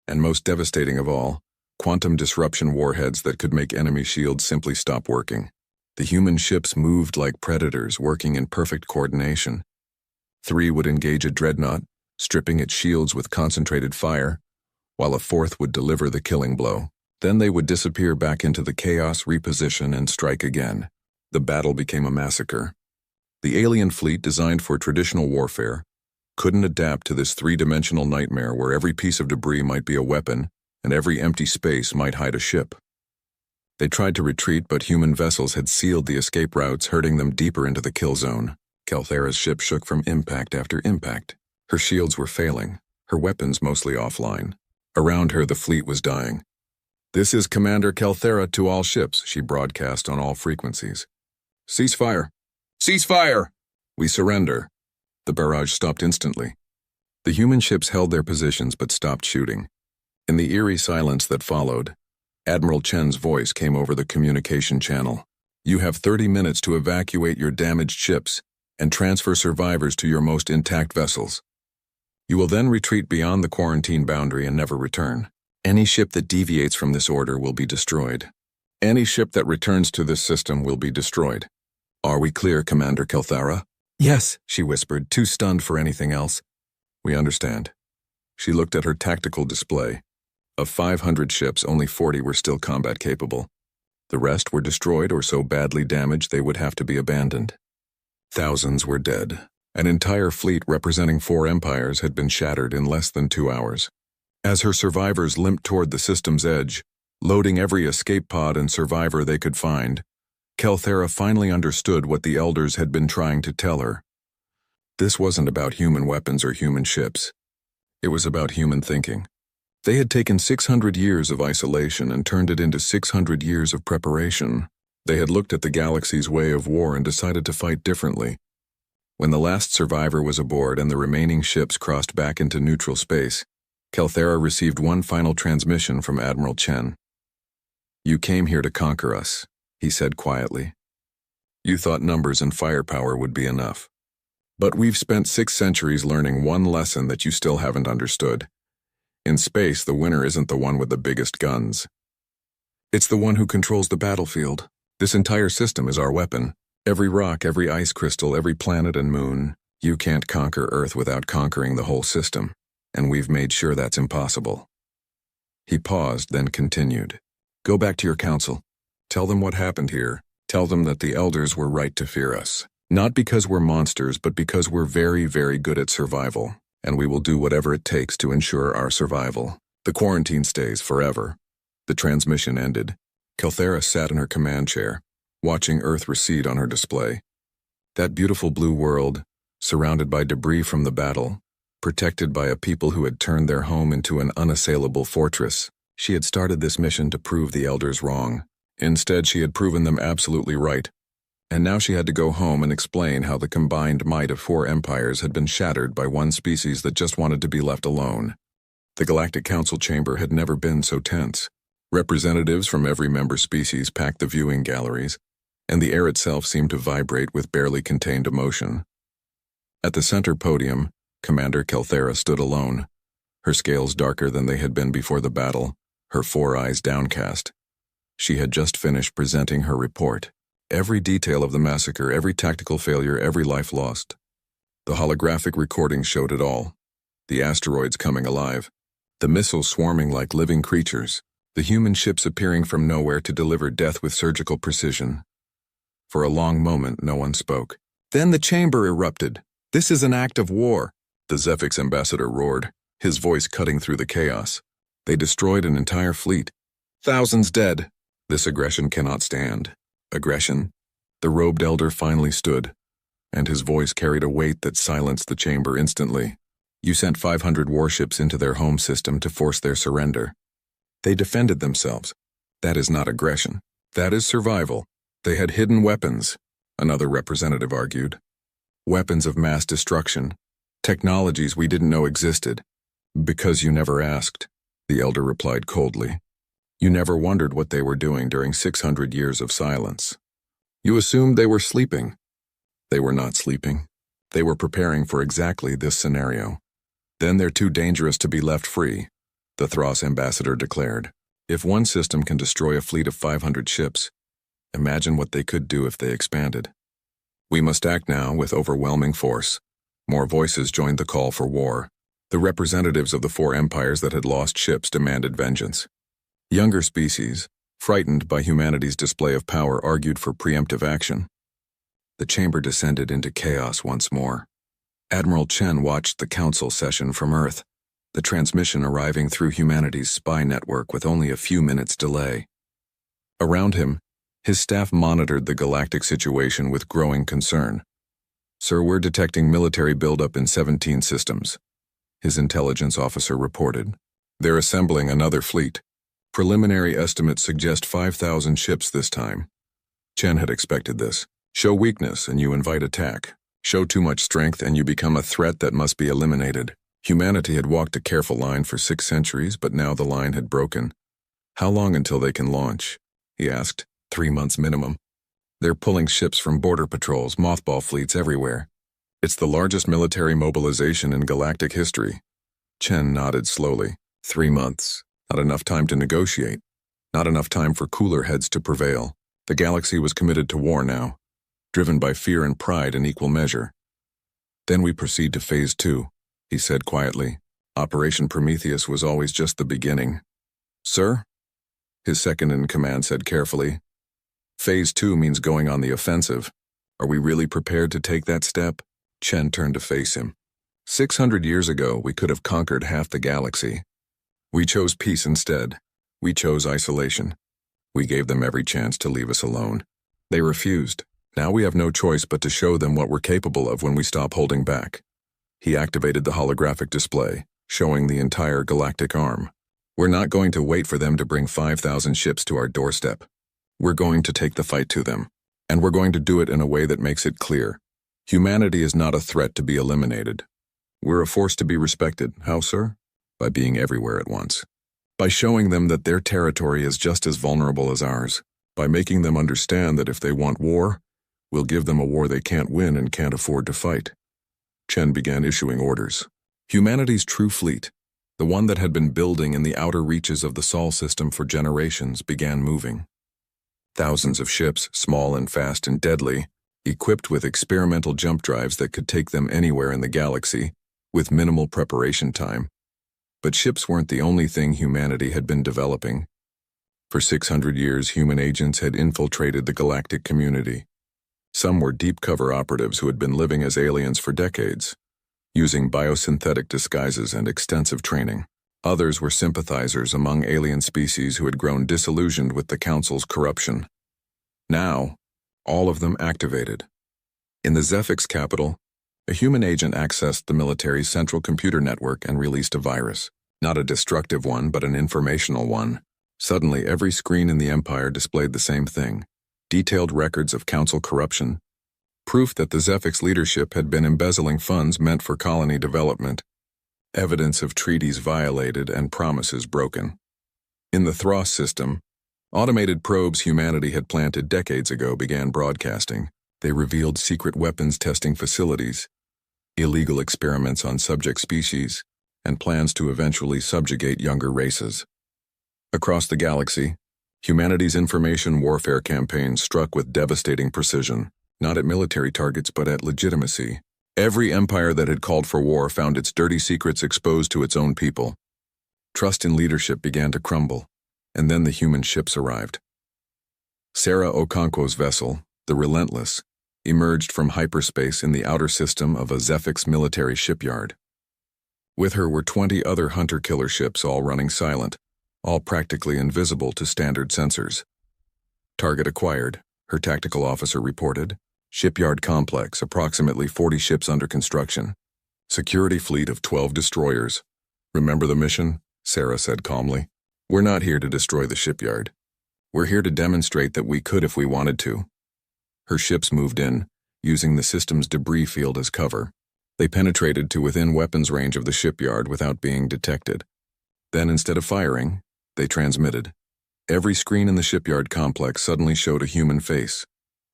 And most devastating of all, quantum disruption warheads that could make enemy shields simply stop working. The human ships moved like predators, working in perfect coordination. 3 would engage a dreadnought, stripping its shields with concentrated fire, while a 4th would deliver the killing blow. Then they would disappear back into the chaos, reposition, and strike again. The battle became a massacre. The alien fleet, designed for traditional warfare, couldn't adapt to this three-dimensional nightmare where every piece of debris might be a weapon and every empty space might hide a ship. They tried to retreat, but human vessels had sealed the escape routes, herding them deeper into the kill zone. Kelthera's ship shook from impact after impact. Her shields were failing, her weapons mostly offline. Around her, the fleet was dying. "This is Commander Kelthera to all ships," she broadcast on all frequencies. "Cease fire! Cease fire! We surrender." The barrage stopped instantly. The human ships held their positions but stopped shooting. In the eerie silence that followed, Admiral Chen's voice came over the communication channel. "You have 30 minutes to evacuate your damaged ships and transfer survivors to your most intact vessels. You will then retreat beyond the quarantine boundary and never return. Any ship that deviates from this order will be destroyed. Any ship that returns to this system will be destroyed. Are we clear, Commander Kelthera?" "Yes," she whispered, too stunned for anything else. "We understand." She looked at her tactical display. Of 500 ships, only 40 were still combat capable. The rest were destroyed or so badly damaged they would have to be abandoned. Thousands were dead. An entire fleet representing 4 empires had been shattered in less than 2 hours. As her survivors limped toward the system's edge, loading every escape pod and survivor they could find, Kelthera finally understood what the elders had been trying to tell her. This wasn't about human weapons or human ships. It was about human thinking. They had taken 600 years of isolation and turned it into 600 years of preparation. They had looked at the galaxy's way of war and decided to fight differently. When the last survivor was aboard and the remaining ships crossed back into neutral space, Kelthera received one final transmission from Admiral Chen. "You came here to conquer us," he said quietly. "You thought numbers and firepower would be enough. But we've spent 6 centuries learning one lesson that you still haven't understood. In space, the winner isn't the one with the biggest guns. It's the one who controls the battlefield. This entire system is our weapon. Every rock, every ice crystal, every planet and moon. You can't conquer Earth without conquering the whole system, and we've made sure that's impossible." He paused, then continued. "Go back to your council. Tell them what happened here. Tell them that the elders were right to fear us. Not because we're monsters, but because we're very, very good at survival, and we will do whatever it takes to ensure our survival. The quarantine stays forever." The transmission ended. Kelthera sat in her command chair, watching Earth recede on her display. That beautiful blue world, surrounded by debris from the battle, protected by a people who had turned their home into an unassailable fortress. She had started this mission to prove the elders wrong. Instead, she had proven them absolutely right. And now she had to go home and explain how the combined might of 4 empires had been shattered by one species that just wanted to be left alone. The Galactic Council chamber had never been so tense. Representatives from every member species packed the viewing galleries, and the air itself seemed to vibrate with barely contained emotion. At the center podium, Commander Kelthera stood alone, her scales darker than they had been before the battle, her 4 eyes downcast. She had just finished presenting her report. Every detail of the massacre, every tactical failure, every life lost. The holographic recording showed it all. The asteroids coming alive, the missiles swarming like living creatures, the human ships appearing from nowhere to deliver death with surgical precision. For a long moment, no one spoke. Then the chamber erupted. "This is an act of war," the Zephyx ambassador roared, his voice cutting through the chaos. "They destroyed an entire fleet. Thousands dead. This aggression cannot stand." Aggression? The robed elder finally stood, and his voice carried a weight that silenced the chamber instantly. "You sent 500 warships into their home system to force their surrender. They defended themselves. That is not aggression. That is survival. They had hidden weapons," another representative argued. "Weapons of mass destruction. Technologies we didn't know existed." "Because you never asked," the elder replied coldly. "You never wondered what they were doing during 600 years of silence. You assumed they were sleeping. They were not sleeping. They were preparing for exactly this scenario. Then they're too dangerous to be left free," the Thros ambassador declared. "If one system can destroy a fleet of 500 ships, imagine what they could do if they expanded. We must act now with overwhelming force." More voices joined the call for war. The representatives of the 4 empires that had lost ships demanded vengeance. Younger species, frightened by humanity's display of power, argued for preemptive action. The chamber descended into chaos once more. Admiral Chen watched the council session from Earth, the transmission arriving through humanity's spy network with only a few minutes' delay. Around him, his staff monitored the galactic situation with growing concern. "Sir, we're detecting military buildup in 17 systems," his intelligence officer reported. "They're assembling another fleet. Preliminary estimates suggest 5,000 ships this time." Chen had expected this. Show weakness and you invite attack. Show too much strength and you become a threat that must be eliminated. Humanity had walked a careful line for 6 centuries, but now the line had broken. "How long until they can launch?" he asked. 3 months minimum. "They're pulling ships from border patrols, mothball fleets everywhere. It's the largest military mobilization in galactic history." Chen nodded slowly. 3 months. Not enough time to negotiate. Not enough time for cooler heads to prevail. The galaxy was committed to war now, driven by fear and pride in equal measure. "Then we proceed to Phase 2, he said quietly. "Operation Prometheus was always just the beginning." "Sir?" his second-in-command said carefully. "Phase 2 means going on the offensive. Are we really prepared to take that step?" Chen turned to face him. 600 years ago, we could have conquered half the galaxy. We chose peace instead. We chose isolation. We gave them every chance to leave us alone. They refused. Now we have no choice but to show them what we're capable of when we stop holding back." He activated the holographic display, showing the entire galactic arm. "We're not going to wait for them to bring 5,000 ships to our doorstep. We're going to take the fight to them. And we're going to do it in a way that makes it clear. Humanity is not a threat to be eliminated. We're a force to be respected. How, sir? By being everywhere at once. By showing them that their territory is just as vulnerable as ours. By making them understand that if they want war, we'll give them a war they can't win and can't afford to fight." Chen began issuing orders. Humanity's true fleet, the one that had been building in the outer reaches of the Sol system for generations, began moving. Thousands of ships, small and fast and deadly, equipped with experimental jump drives that could take them anywhere in the galaxy, with minimal preparation time. But ships weren't the only thing humanity had been developing. For 600 years, human agents had infiltrated the galactic community. Some were deep-cover operatives who had been living as aliens for decades, using biosynthetic disguises and extensive training. Others were sympathizers among alien species who had grown disillusioned with the Council's corruption. Now, all of them activated. In the Zephyx capital, a human agent accessed the military's central computer network and released a virus. Not a destructive one, but an informational one. Suddenly, every screen in the Empire displayed the same thing. Detailed records of Council corruption. Proof that the Zephyx leadership had been embezzling funds meant for colony development. Evidence of treaties violated and promises broken. In the Thros system, Automated probes humanity had planted decades ago began broadcasting. They revealed secret weapons testing facilities, illegal experiments on subject species, and plans to eventually subjugate younger races. Across the galaxy, humanity's information warfare campaign struck with devastating precision, not at military targets but at legitimacy. Every empire that had called for war found its dirty secrets exposed to its own people. Trust in leadership began to crumble, and then the human ships arrived. Sarah Okonkwo's vessel, the Relentless, emerged from hyperspace in the outer system of a Zephix military shipyard. With her were 20 other hunter-killer ships all running silent, all practically invisible to standard sensors. Target acquired, her tactical officer reported. Shipyard complex, approximately 40 ships under construction. Security fleet of 12 destroyers. Remember the mission? Sarah said calmly. We're not here to destroy the shipyard. We're here to demonstrate that we could if we wanted to. Her ships moved in, using the system's debris field as cover. They penetrated to within weapons range of the shipyard without being detected. Then, instead of firing, they transmitted. Every screen in the shipyard complex suddenly showed a human face.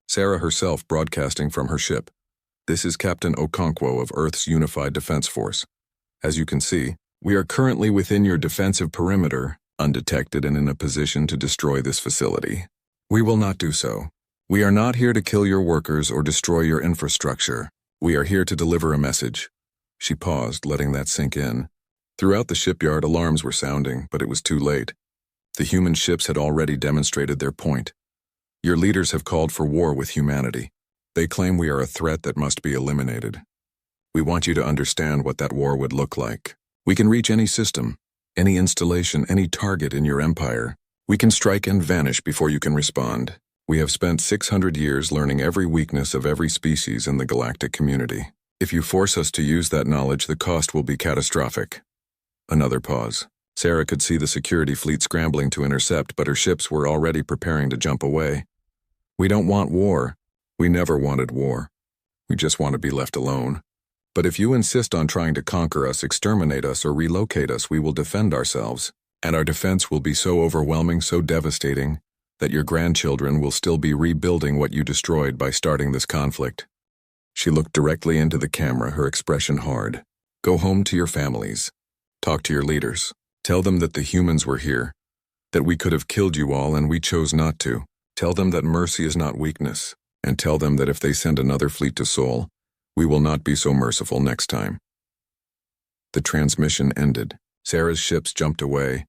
Sarah herself broadcasting from her ship. This is Captain Okonkwo of Earth's Unified Defense Force. As you can see, we are currently within your defensive perimeter, undetected and in a position to destroy this facility. We will not do so. We are not here to kill your workers or destroy your infrastructure. We are here to deliver a message. She paused, letting that sink in. Throughout the shipyard, alarms were sounding, but it was too late. The human ships had already demonstrated their point. Your leaders have called for war with humanity. They claim we are a threat that must be eliminated. We want you to understand what that war would look like. We can reach any system, any installation, any target in your empire. We can strike and vanish before you can respond. We have spent 600 years learning every weakness of every species in the galactic community. If you force us to use that knowledge, the cost will be catastrophic. Another pause. Sarah could see the security fleet scrambling to intercept, but her ships were already preparing to jump away. We don't want war. We never wanted war. We just want to be left alone. But if you insist on trying to conquer us, exterminate us, or relocate us, we will defend ourselves. And our defense will be so overwhelming, so devastating, that your grandchildren will still be rebuilding what you destroyed by starting this conflict. She looked directly into the camera, her expression hard. Go home to your families. Talk to your leaders. Tell them that the humans were here, that we could have killed you all and we chose not to. Tell them that mercy is not weakness, and tell them that if they send another fleet to Sol, we will not be so merciful next time. The transmission ended. Sarah's ships jumped away,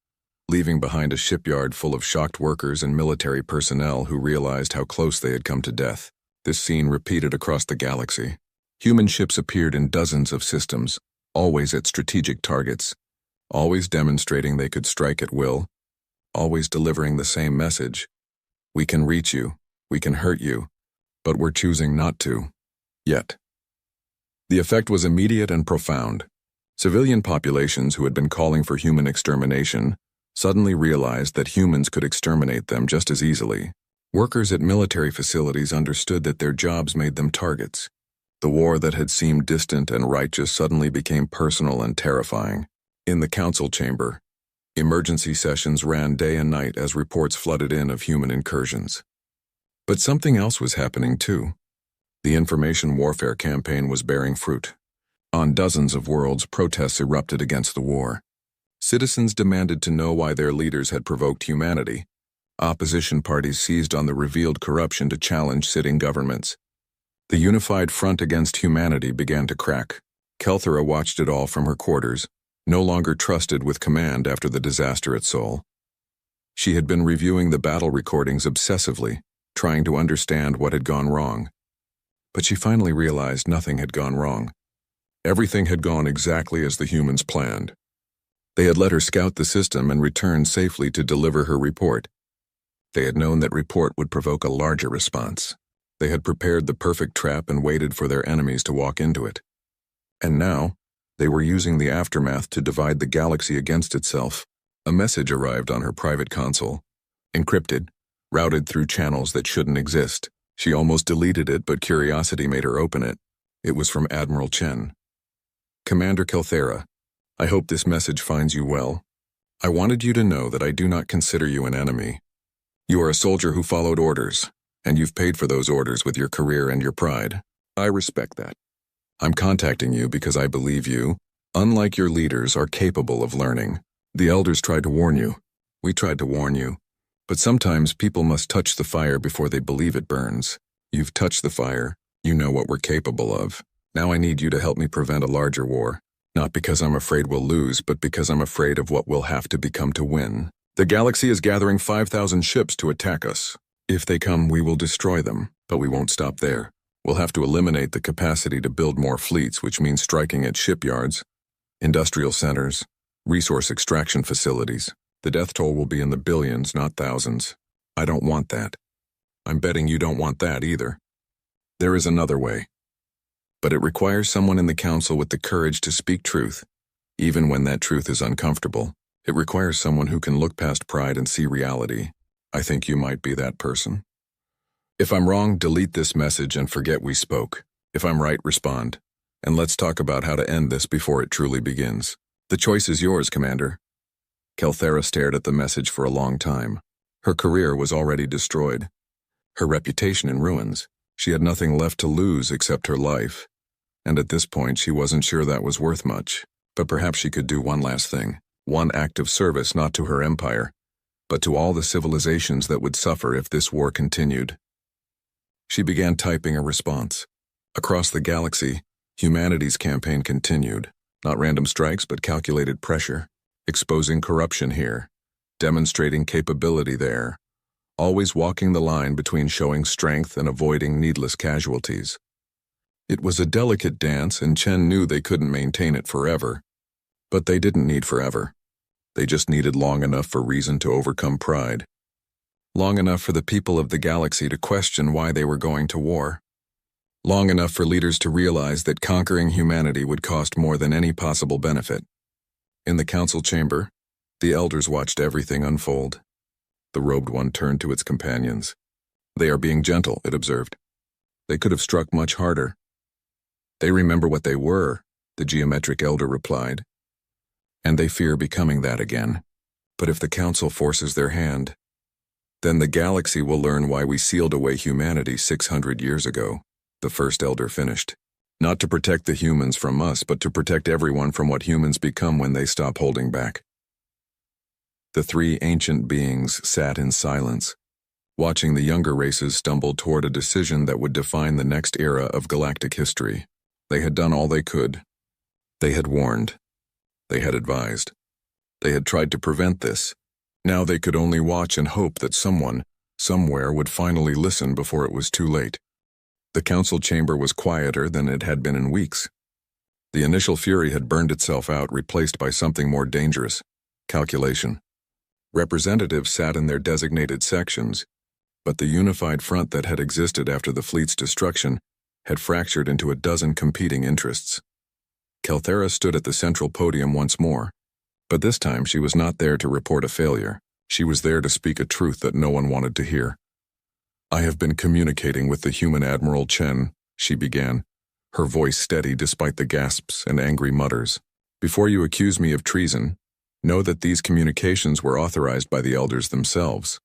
leaving behind a shipyard full of shocked workers and military personnel who realized how close they had come to death. This scene repeated across the galaxy. Human ships appeared in dozens of systems, always at strategic targets, always demonstrating they could strike at will, always delivering the same message. We can reach you, we can hurt you, but we're choosing not to. Yet. The effect was immediate and profound. Civilian populations who had been calling for human extermination suddenly realized that humans could exterminate them just as easily. Workers at military facilities understood that their jobs made them targets. The war that had seemed distant and righteous suddenly became personal and terrifying. In the council chamber, emergency sessions ran day and night as reports flooded in of human incursions. But something else was happening too. The information warfare campaign was bearing fruit. On dozens of worlds, protests erupted against the war. Citizens demanded to know why their leaders had provoked humanity. Opposition parties seized on the revealed corruption to challenge sitting governments. The unified front against humanity began to crack. Kelthera watched it all from her quarters, no longer trusted with command after the disaster at Sol. She had been reviewing the battle recordings obsessively, trying to understand what had gone wrong. But she finally realized nothing had gone wrong. Everything had gone exactly as the humans planned. They had let her scout the system and return safely to deliver her report. They had known that report would provoke a larger response. They had prepared the perfect trap and waited for their enemies to walk into it. And now, they were using the aftermath to divide the galaxy against itself. A message arrived on her private console. Encrypted, routed through channels that shouldn't exist. She almost deleted it, but curiosity made her open it. It was from Admiral Chen. Commander Kelthera, I hope this message finds you well. I wanted you to know that I do not consider you an enemy. You are a soldier who followed orders, and you've paid for those orders with your career and your pride. I respect that. I'm contacting you because I believe you, unlike your leaders, are capable of learning. The elders tried to warn you. We tried to warn you. But sometimes people must touch the fire before they believe it burns. You've touched the fire. You know what we're capable of. Now I need you to help me prevent a larger war. Not because I'm afraid we'll lose, but because I'm afraid of what we'll have to become to win. The galaxy is gathering 5,000 ships to attack us. If they come, we will destroy them, but we won't stop there. We'll have to eliminate the capacity to build more fleets, which means striking at shipyards, industrial centers, resource extraction facilities. The death toll will be in the billions, not thousands. I don't want that. I'm betting you don't want that either. There is another way. But it requires someone in the council with the courage to speak truth, even when that truth is uncomfortable. It requires someone who can look past pride and see reality. I think you might be that person. If I'm wrong, delete this message and forget we spoke. If I'm right, respond. And let's talk about how to end this before it truly begins. The choice is yours, Commander. Kelthera stared at the message for a long time. Her career was already destroyed. Her reputation in ruins. She had nothing left to lose except her life. And at this point, she wasn't sure that was worth much. But perhaps she could do one last thing. One act of service, not to her empire, but to all the civilizations that would suffer if this war continued. She began typing a response. Across the galaxy, humanity's campaign continued. Not random strikes, but calculated pressure. Exposing corruption here. Demonstrating capability there. Always walking the line between showing strength and avoiding needless casualties. It was a delicate dance, and Chen knew they couldn't maintain it forever. But they didn't need forever. They just needed long enough for reason to overcome pride. Long enough for the people of the galaxy to question why they were going to war. Long enough for leaders to realize that conquering humanity would cost more than any possible benefit. In the council chamber, the elders watched everything unfold. The robed one turned to its companions. They are being gentle, it observed. They could have struck much harder. They remember what they were, the geometric elder replied. And they fear becoming that again. But if the council forces their hand, then the galaxy will learn why we sealed away humanity 600 years ago, the first elder finished. Not to protect the humans from us, but to protect everyone from what humans become when they stop holding back. The three ancient beings sat in silence, watching the younger races stumble toward a decision that would define the next era of galactic history. They had done all they could. They had warned. They had advised. They had tried to prevent this. Now they could only watch and hope that someone, somewhere, would finally listen before it was too late. The council chamber was quieter than it had been in weeks. The initial fury had burned itself out, replaced by something more dangerous: calculation. Representatives sat in their designated sections, but the unified front that had existed after the fleet's destruction had fractured into a dozen competing interests. Kelthera stood at the central podium once more, but this time she was not there to report a failure. She was there to speak a truth that no one wanted to hear. I have been communicating with the human Admiral Chen, she began, her voice steady despite the gasps and angry mutters. Before you accuse me of treason, know that these communications were authorized by the elders themselves.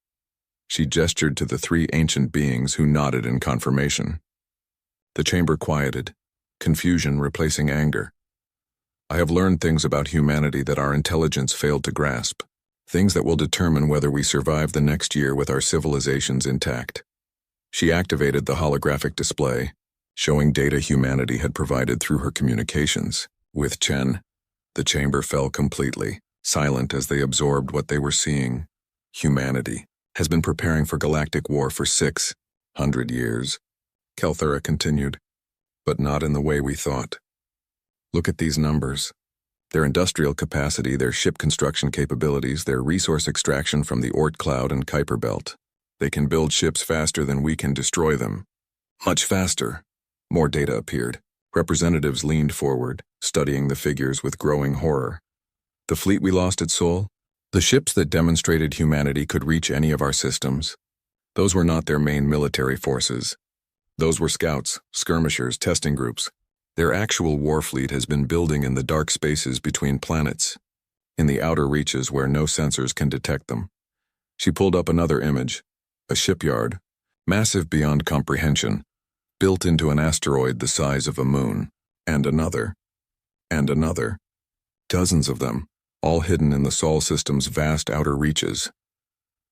She gestured to the three ancient beings who nodded in confirmation. The chamber quieted, confusion replacing anger. I have learned things about humanity that our intelligence failed to grasp, things that will determine whether we survive the next year with our civilizations intact. She activated the holographic display, showing data humanity had provided through her communications. With Chen, the chamber fell completely, silent as they absorbed what they were seeing. Humanity has been preparing for galactic war for 600 years, Kelthera continued, but not in the way we thought. Look at these numbers. Their industrial capacity, their ship construction capabilities, their resource extraction from the Oort Cloud and Kuiper Belt. They can build ships faster than we can destroy them. Much faster. More data appeared. Representatives leaned forward, studying the figures with growing horror. The fleet we lost at Sol? The ships that demonstrated humanity could reach any of our systems. Those were not their main military forces. Those were scouts, skirmishers, testing groups. Their actual war fleet has been building in the dark spaces between planets, in the outer reaches where no sensors can detect them. She pulled up another image, A shipyard, massive beyond comprehension, built into an asteroid the size of a moon, and another, and another. Dozens of them, all hidden in the Sol system's vast outer reaches.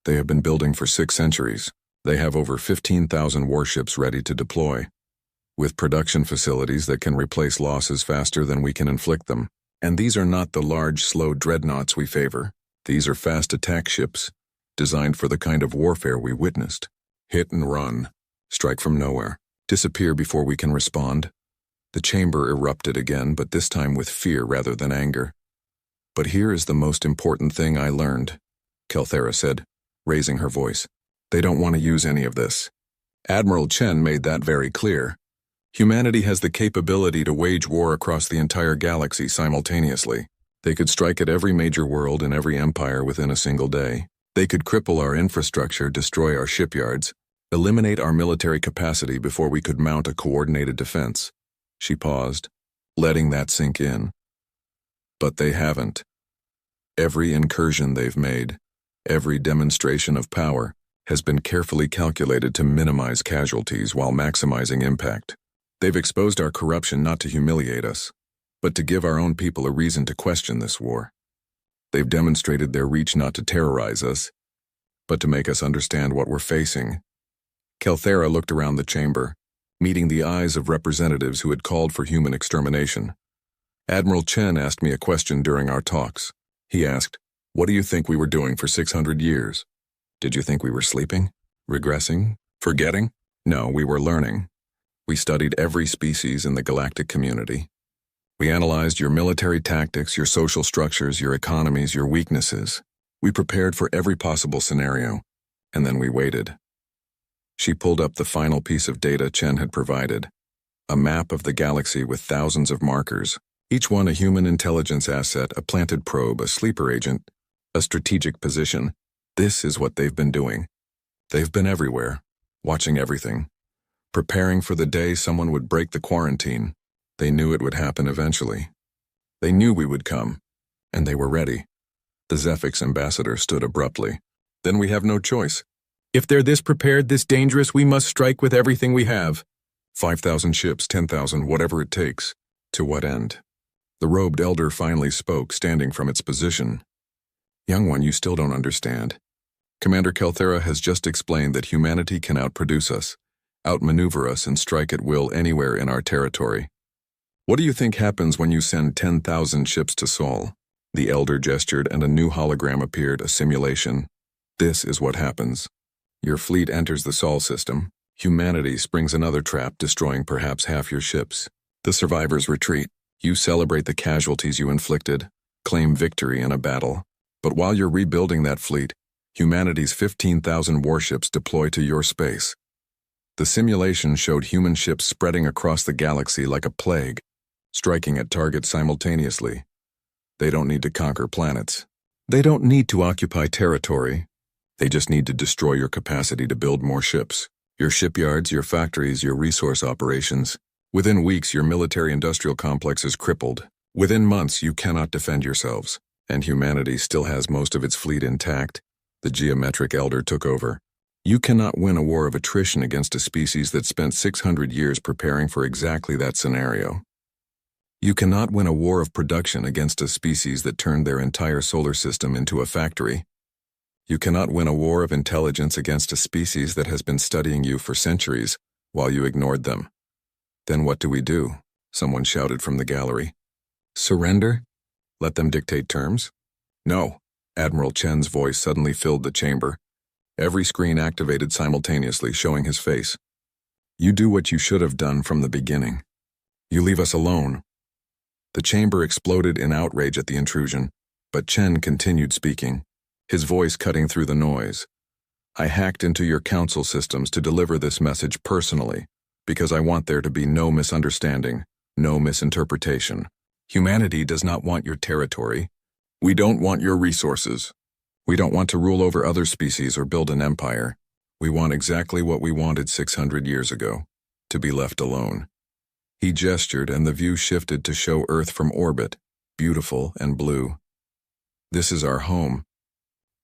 They have been building for 6 centuries. They have over 15,000 warships ready to deploy, with production facilities that can replace losses faster than we can inflict them. And these are not the large, slow dreadnoughts we favor. These are fast attack ships, designed for the kind of warfare we witnessed. Hit and run, strike from nowhere, disappear before we can respond. The chamber erupted again, but this time with fear rather than anger. But here is the most important thing I learned, Kelthera said, raising her voice. They don't want to use any of this. Admiral Chen made that very clear. Humanity has the capability to wage war across the entire galaxy simultaneously. They could strike at every major world and every empire within a single day. They could cripple our infrastructure, destroy our shipyards, eliminate our military capacity before we could mount a coordinated defense. She paused, letting that sink in. But they haven't. Every incursion they've made, every demonstration of power, has been carefully calculated to minimize casualties while maximizing impact. They've exposed our corruption not to humiliate us, but to give our own people a reason to question this war. They've demonstrated their reach not to terrorize us, but to make us understand what we're facing. Kelthera looked around the chamber, meeting the eyes of representatives who had called for human extermination. Admiral Chen asked me a question during our talks. He asked, "What do you think we were doing for 600 years? Did you think we were sleeping? Regressing? Forgetting? No, we were learning. We studied every species in the galactic community. We analyzed your military tactics, your social structures, your economies, your weaknesses. We prepared for every possible scenario, and then we waited." She pulled up the final piece of data Chen had provided, a map of the galaxy with thousands of markers, each one a human intelligence asset, a planted probe, a sleeper agent, a strategic position. This is what they've been doing. They've been everywhere, watching everything, preparing for the day someone would break the quarantine. They knew it would happen eventually. They knew we would come, and they were ready. The Zephix ambassador stood abruptly. "Then we have no choice. If they're this prepared, this dangerous, we must strike with everything we have. 5,000 ships, 10,000, whatever it takes. To what end?" The robed elder finally spoke, standing from its position. "Young one, you still don't understand. Commander Kelthera has just explained that humanity can outproduce us, outmaneuver us, and strike at will anywhere in our territory. What do you think happens when you send 10,000 ships to Sol?" The elder gestured and a new hologram appeared, a simulation. "This is what happens. Your fleet enters the Sol system. Humanity springs another trap, destroying perhaps half your ships. The survivors retreat. You celebrate the casualties you inflicted, claim victory in a battle. But while you're rebuilding that fleet, humanity's 15,000 warships deploy to your space. The simulation showed human ships spreading across the galaxy like a plague, striking at targets simultaneously. They don't need to conquer planets. They don't need to occupy territory. They just need to destroy your capacity to build more ships, your shipyards, your factories, your resource operations. Within weeks, your military-industrial complex is crippled. Within months, you cannot defend yourselves. And humanity still has most of its fleet intact." The geometric elder took over. "You cannot win a war of attrition against a species that spent 600 years preparing for exactly that scenario. You cannot win a war of production against a species that turned their entire solar system into a factory. You cannot win a war of intelligence against a species that has been studying you for centuries while you ignored them." "Then what do we do?" someone shouted from the gallery. "Surrender? Let them dictate terms?" "No." Admiral Chen's voice suddenly filled the chamber. Every screen activated simultaneously, showing his face. "You do what you should have done from the beginning. You leave us alone." The chamber exploded in outrage at the intrusion, but Chen continued speaking, his voice cutting through the noise. "I hacked into your council systems to deliver this message personally, because I want there to be no misunderstanding, no misinterpretation. Humanity does not want your territory. We don't want your resources. We don't want to rule over other species or build an empire. We want exactly what we wanted 600 years ago, to be left alone." He gestured and the view shifted to show Earth from orbit, beautiful and blue. "This is our home.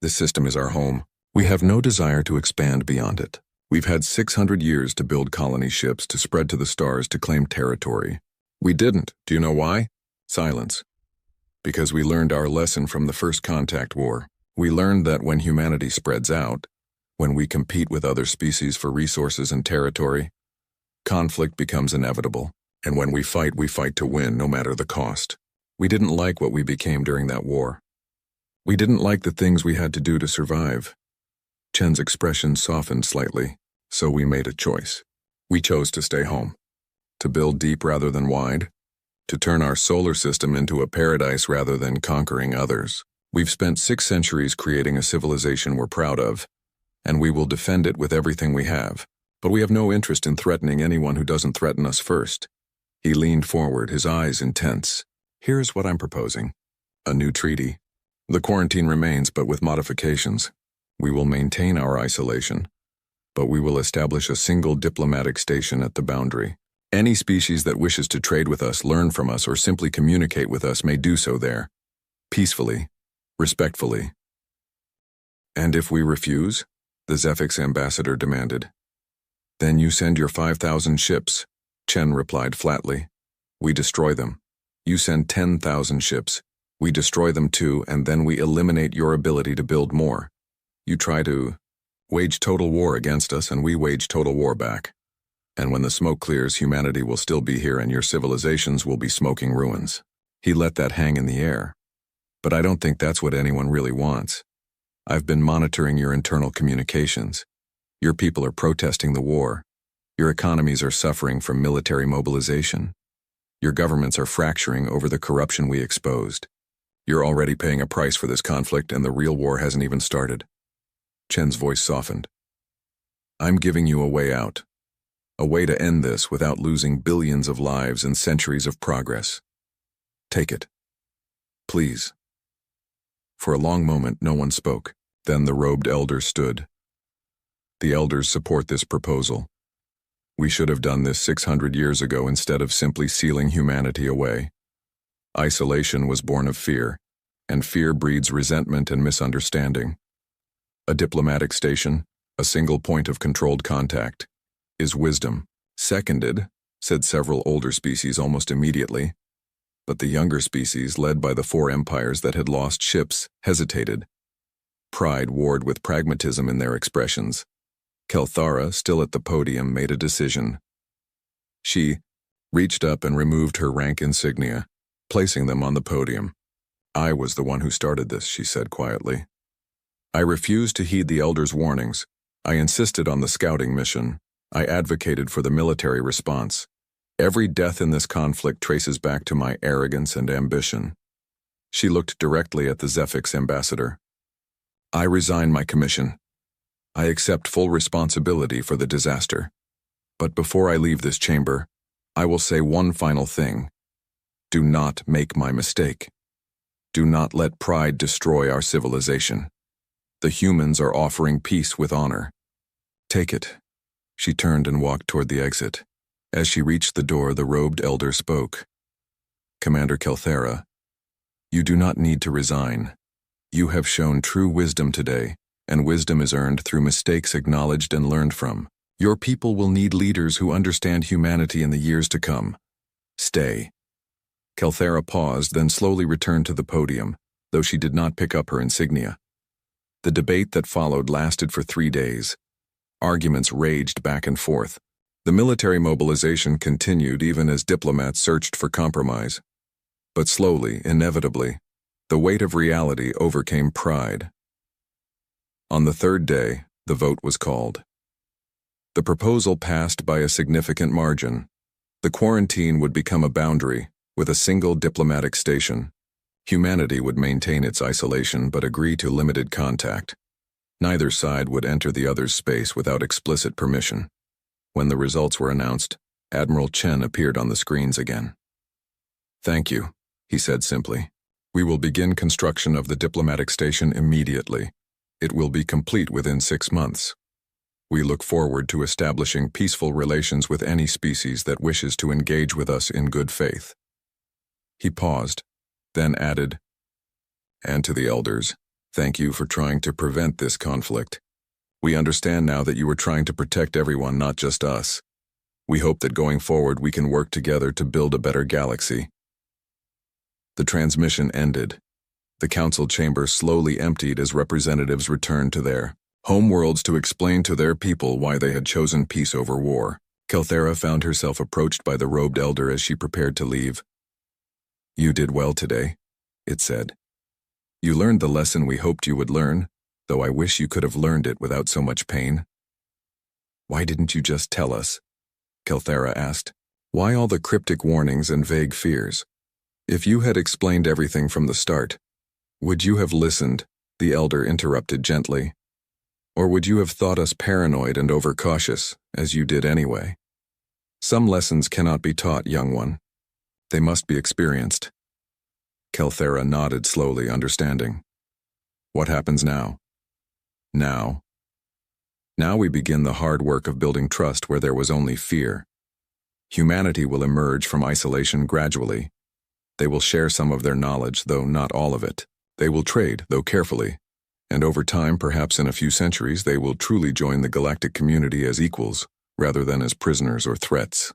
This system is our home. We have no desire to expand beyond it. We've had 600 years to build colony ships to spread to the stars to claim territory. We didn't. Do you know why? Silence. Because we learned our lesson from the first contact war. We learned that when humanity spreads out, when we compete with other species for resources and territory, conflict becomes inevitable. And when we fight to win, no matter the cost. We didn't like what we became during that war. We didn't like the things we had to do to survive. Chen's expression softened slightly, so we made a choice. We chose to stay home. To build deep rather than wide. To turn our solar system into a paradise rather than conquering others. We've spent 6 centuries creating a civilization we're proud of, and we will defend it with everything we have. But we have no interest in threatening anyone who doesn't threaten us first. He leaned forward, his eyes intense. Here's what I'm proposing. A new treaty. The quarantine remains, but with modifications. We will maintain our isolation, but we will establish a single diplomatic station at the boundary. Any species that wishes to trade with us, learn from us, or simply communicate with us may do so there. Peacefully, respectfully. And if we refuse? The Zephyr's ambassador demanded. Then you send your 5,000 ships, Chen replied flatly. We destroy them. You send 10,000 ships. We destroy them too, and then we eliminate your ability to build more. You try to wage total war against us, and we wage total war back. And when the smoke clears, humanity will still be here and your civilizations will be smoking ruins. He let that hang in the air. But I don't think that's what anyone really wants. I've been monitoring your internal communications. Your people are protesting the war. Your economies are suffering from military mobilization. Your governments are fracturing over the corruption we exposed. You're already paying a price for this conflict, and the real war hasn't even started. Chen's voice softened. I'm giving you a way out. A way to end this without losing billions of lives and centuries of progress. Take it. Please. For a long moment, no one spoke. Then the robed elders stood. The elders support this proposal. We should have done this 600 years ago instead of simply sealing humanity away. Isolation was born of fear, and fear breeds resentment and misunderstanding. A diplomatic station, a single point of controlled contact, is wisdom. Seconded, said several older species almost immediately. But the younger species, led by the 4 empires that had lost ships, hesitated. Pride warred with pragmatism in their expressions. Kelthara, still at the podium, made a decision. She reached up and removed her rank insignia, placing them on the podium. I was the one who started this, she said quietly. I refused to heed the elders' warnings. I insisted on the scouting mission. I advocated for the military response. Every death in this conflict traces back to my arrogance and ambition. She looked directly at the Zephyr's ambassador. I resign my commission. I accept full responsibility for the disaster. But before I leave this chamber, I will say one final thing. Do not make my mistake. Do not let pride destroy our civilization. The humans are offering peace with honor. Take it. She turned and walked toward the exit. As she reached the door, the robed elder spoke. Commander Kelthara, you do not need to resign. You have shown true wisdom today, and wisdom is earned through mistakes acknowledged and learned from. Your people will need leaders who understand humanity in the years to come. Stay. Kelthara paused, then slowly returned to the podium, though she did not pick up her insignia. The debate that followed lasted for 3 days. Arguments raged back and forth. The military mobilization continued even as diplomats searched for compromise. But slowly, inevitably, the weight of reality overcame pride. On the 3rd day, the vote was called. The proposal passed by a significant margin. The quarantine would become a boundary, with a single diplomatic station. Humanity would maintain its isolation but agree to limited contact. Neither side would enter the other's space without explicit permission. When the results were announced, Admiral Chen appeared on the screens again. Thank you, he said simply. We will begin construction of the diplomatic station immediately. It will be complete within 6 months. We look forward to establishing peaceful relations with any species that wishes to engage with us in good faith. He paused, then added, and to the elders, Thank you for trying to prevent this conflict. We understand now that you were trying to protect everyone, not just us. We hope that going forward we can work together to build a better galaxy. The transmission ended. The council chamber slowly emptied as representatives returned to their homeworlds to explain to their people why they had chosen peace over war. Kelthera found herself approached by the robed elder as she prepared to leave. You did well today, it said. You learned the lesson we hoped you would learn, though I wish you could have learned it without so much pain. Why didn't you just tell us? Kelthera asked. Why all the cryptic warnings and vague fears? If you had explained everything from the start, would you have listened? The elder interrupted gently. Or would you have thought us paranoid and overcautious, as you did anyway? Some lessons cannot be taught, young one. They must be experienced. Kelthera nodded slowly, understanding. What happens now? Now we begin the hard work of building trust where there was only fear. Humanity will emerge from isolation gradually. They will share some of their knowledge, though not all of it. They will trade, though carefully. And over time, perhaps in a few centuries, they will truly join the galactic community as equals, rather than as prisoners or threats.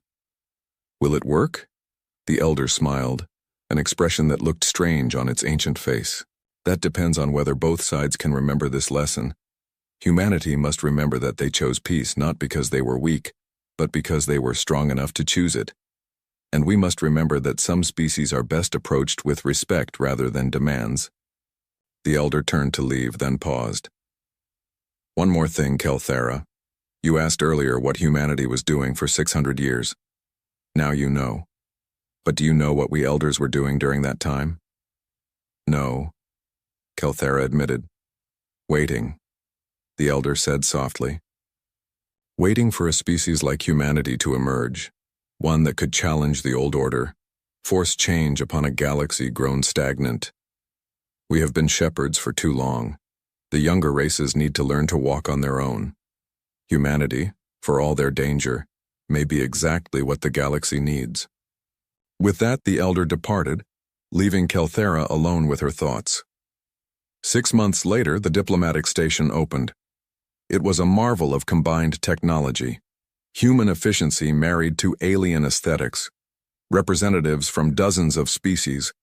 Will it work? The elder smiled, an expression that looked strange on its ancient face. That depends on whether both sides can remember this lesson. Humanity must remember that they chose peace not because they were weak, but because they were strong enough to choose it. And we must remember that some species are best approached with respect rather than demands. The elder turned to leave, then paused. One more thing, Kelthera. You asked earlier what humanity was doing for 600 years. Now you know. But do you know what we elders were doing during that time? No, Kelthera admitted. Waiting, the elder said softly. Waiting for a species like humanity to emerge, one that could challenge the old order, force change upon a galaxy grown stagnant. We have been shepherds for too long. The younger races need to learn to walk on their own. Humanity, for all their danger, may be exactly what the galaxy needs. With that, the elder departed, leaving Kelthera alone with her thoughts. 6 months later, the diplomatic station opened. It was a marvel of combined technology, human efficiency married to alien aesthetics. Representatives from dozens of species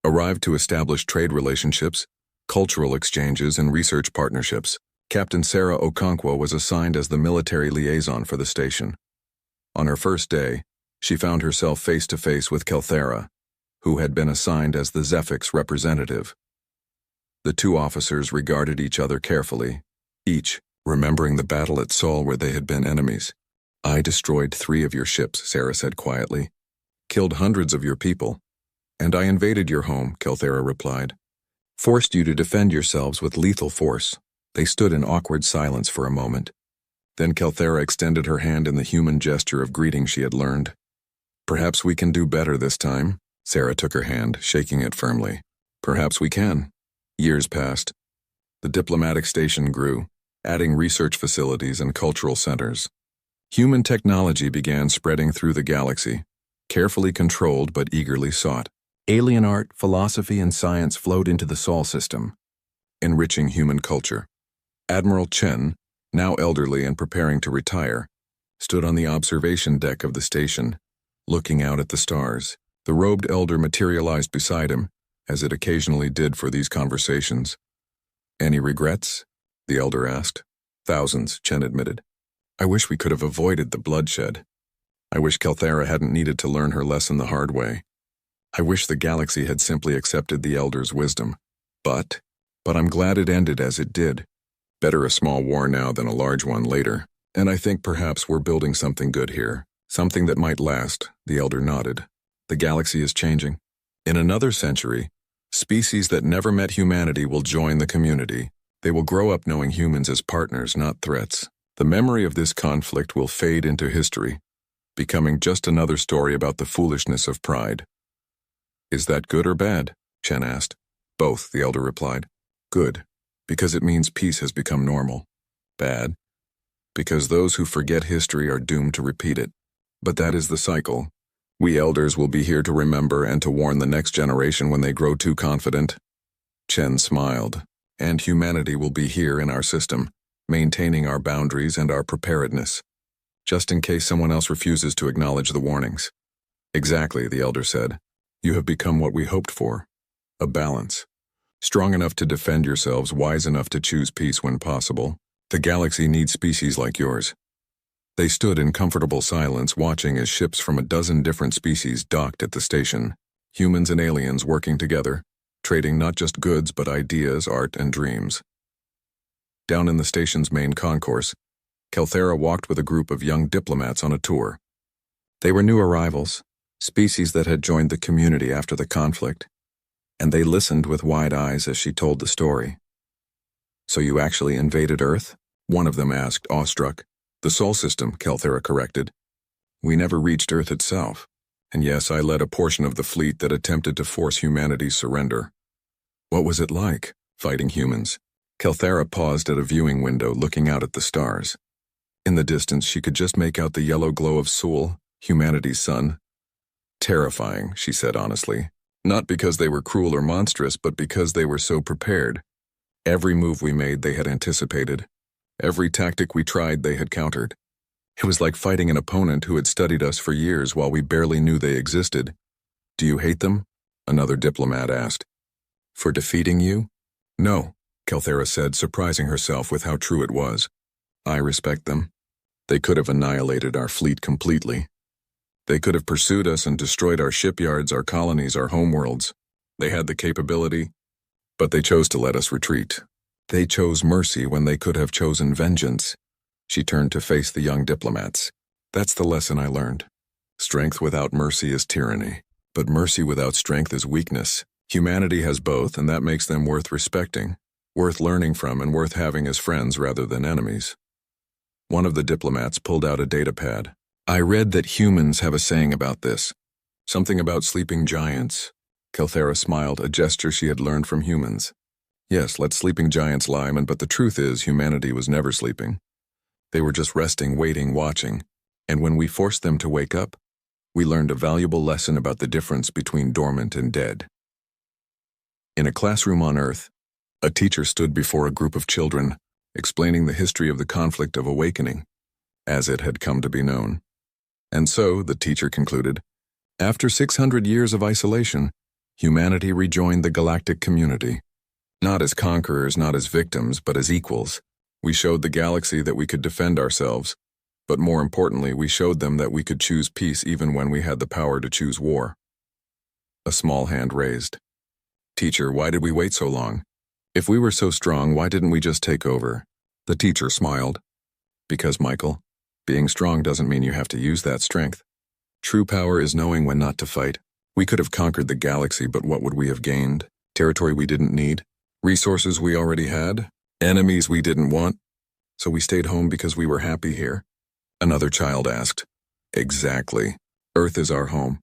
arrived to establish trade relationships, cultural exchanges, and research partnerships. Captain Sarah Okonkwo was assigned as the military liaison for the station. On her first day, she found herself face-to-face with Kelthera, who had been assigned as the Zephix representative. The two officers regarded each other carefully, each remembering the battle at Sol where they had been enemies. I destroyed 3 of your ships, Sarah said quietly. Killed hundreds of your people. And I invaded your home, Kelthera replied. Forced you to defend yourselves with lethal force. They stood in awkward silence for a moment. Then Kelthera extended her hand in the human gesture of greeting she had learned. Perhaps we can do better this time. Sarah took her hand, shaking it firmly. Perhaps we can. Years passed. The diplomatic station grew, adding research facilities and cultural centers. Human technology began spreading through the galaxy, carefully controlled but eagerly sought. Alien art, philosophy, and science flowed into the Sol system, enriching human culture. Admiral Chen, now elderly and preparing to retire, stood on the observation deck of the station, looking out at the stars. The robed elder materialized beside him, as it occasionally did for these conversations. Any regrets? The elder asked. Thousands, Chen admitted. I wish we could have avoided the bloodshed. I wish Kelthera hadn't needed to learn her lesson the hard way. I wish the galaxy had simply accepted the elder's wisdom. But I'm glad it ended as it did. Better a small war now than a large one later. And I think perhaps we're building something good here. Something that might last, the elder nodded. The galaxy is changing. In another century, species that never met humanity will join the community. They will grow up knowing humans as partners, not threats. The memory of this conflict will fade into history, becoming just another story about the foolishness of pride. Is that good or bad? Chen asked. Both, the elder replied. Good, because it means peace has become normal. Bad, because those who forget history are doomed to repeat it. But that is the cycle. We elders will be here to remember and to warn the next generation when they grow too confident. Chen smiled. and humanity will be here in our system, maintaining our boundaries and our preparedness, just in case someone else refuses to acknowledge the warnings. Exactly, the elder said. You have become what we hoped for. A balance. Strong enough to defend yourselves, wise enough to choose peace when possible. The galaxy needs species like yours. They stood in comfortable silence, watching as ships from a dozen different species docked at the station. Humans and aliens working together, trading not just goods but ideas, art, and dreams. Down in the station's main concourse, Kelthera walked with a group of young diplomats on a tour. They were new arrivals, species that had joined the community after the conflict, and they listened with wide eyes as she told the story. So you actually invaded Earth? One of them asked, awestruck. The Sol system, Kelthera corrected. We never reached Earth itself. And yes, I led a portion of the fleet that attempted to force humanity's surrender. What was it like, fighting humans? Kelthera paused at a viewing window, looking out at the stars. In the distance, she could just make out the yellow glow of Sol, humanity's sun. Terrifying, she said honestly. Not because they were cruel or monstrous, but because they were so prepared. Every move we made, they had anticipated. Every tactic we tried, they had countered. It was like fighting an opponent who had studied us for years while we barely knew they existed. Do you hate them? Another diplomat asked. For defeating you? No, Kelthera said, surprising herself with how true it was. I respect them. They could have annihilated our fleet completely. They could have pursued us and destroyed our shipyards, our colonies, our homeworlds. They had the capability, but they chose to let us retreat. They chose mercy when they could have chosen vengeance. She turned to face the young diplomats. That's the lesson I learned. Strength without mercy is tyranny, but mercy without strength is weakness. Humanity has both, and that makes them worth respecting, worth learning from, and worth having as friends rather than enemies. One of the diplomats pulled out a datapad. I read that humans have a saying about this. Something about sleeping giants. Kelthera smiled, a gesture she had learned from humans. Yes, let sleeping giants lie, but the truth is humanity was never sleeping. They were just resting, waiting, watching. And when we forced them to wake up, we learned a valuable lesson about the difference between dormant and dead. In a classroom on Earth, a teacher stood before a group of children, explaining the history of the conflict of awakening, as it had come to be known. And so, the teacher concluded, after 600 years of isolation, humanity rejoined the galactic community. Not as conquerors, not as victims, but as equals. We showed the galaxy that we could defend ourselves, but more importantly, we showed them that we could choose peace even when we had the power to choose war. A small hand raised. Teacher, why did we wait so long? If we were so strong, why didn't we just take over? The teacher smiled. Because, Michael, being strong doesn't mean you have to use that strength. True power is knowing when not to fight. We could have conquered the galaxy, but what would we have gained? Territory we didn't need? Resources we already had? Enemies we didn't want? So we stayed home because we were happy here? Another child asked. Exactly. Earth is our home.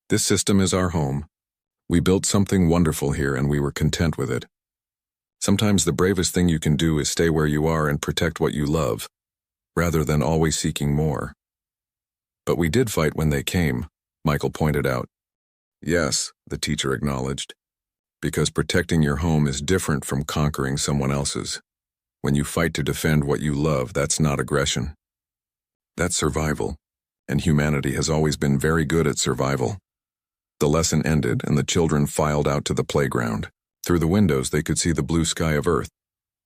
This system is our home. We built something wonderful here and we were content with it. Sometimes the bravest thing you can do is stay where you are and protect what you love, rather than always seeking more. But we did fight when they came, Michael pointed out. Yes, the teacher acknowledged. Because protecting your home is different from conquering someone else's. When you fight to defend what you love, that's not aggression. That's survival, and humanity has always been very good at survival. The lesson ended, and the children filed out to the playground. Through the windows, they could see the blue sky of Earth,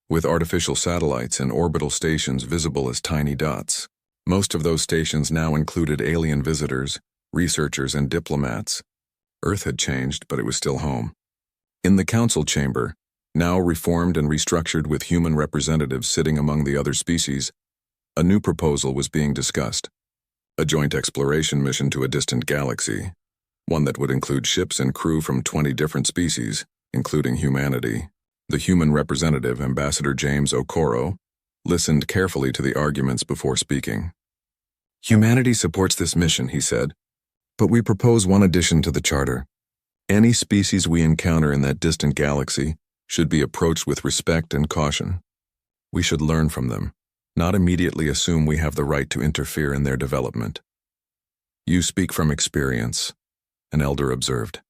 with artificial satellites and orbital stations visible as tiny dots. Most of those stations now included alien visitors, researchers, and diplomats. Earth had changed, but it was still home. In the council chamber, now reformed and restructured with human representatives sitting among the other species, a new proposal was being discussed. A joint exploration mission to a distant galaxy, one that would include ships and crew from 20 different species, including humanity. The human representative, Ambassador James Okoro, listened carefully to the arguments before speaking. Humanity supports this mission, he said, but we propose one addition to the charter. Any species we encounter in that distant galaxy should be approached with respect and caution. We should learn from them, not immediately assume we have the right to interfere in their development. You speak from experience, an elder observed.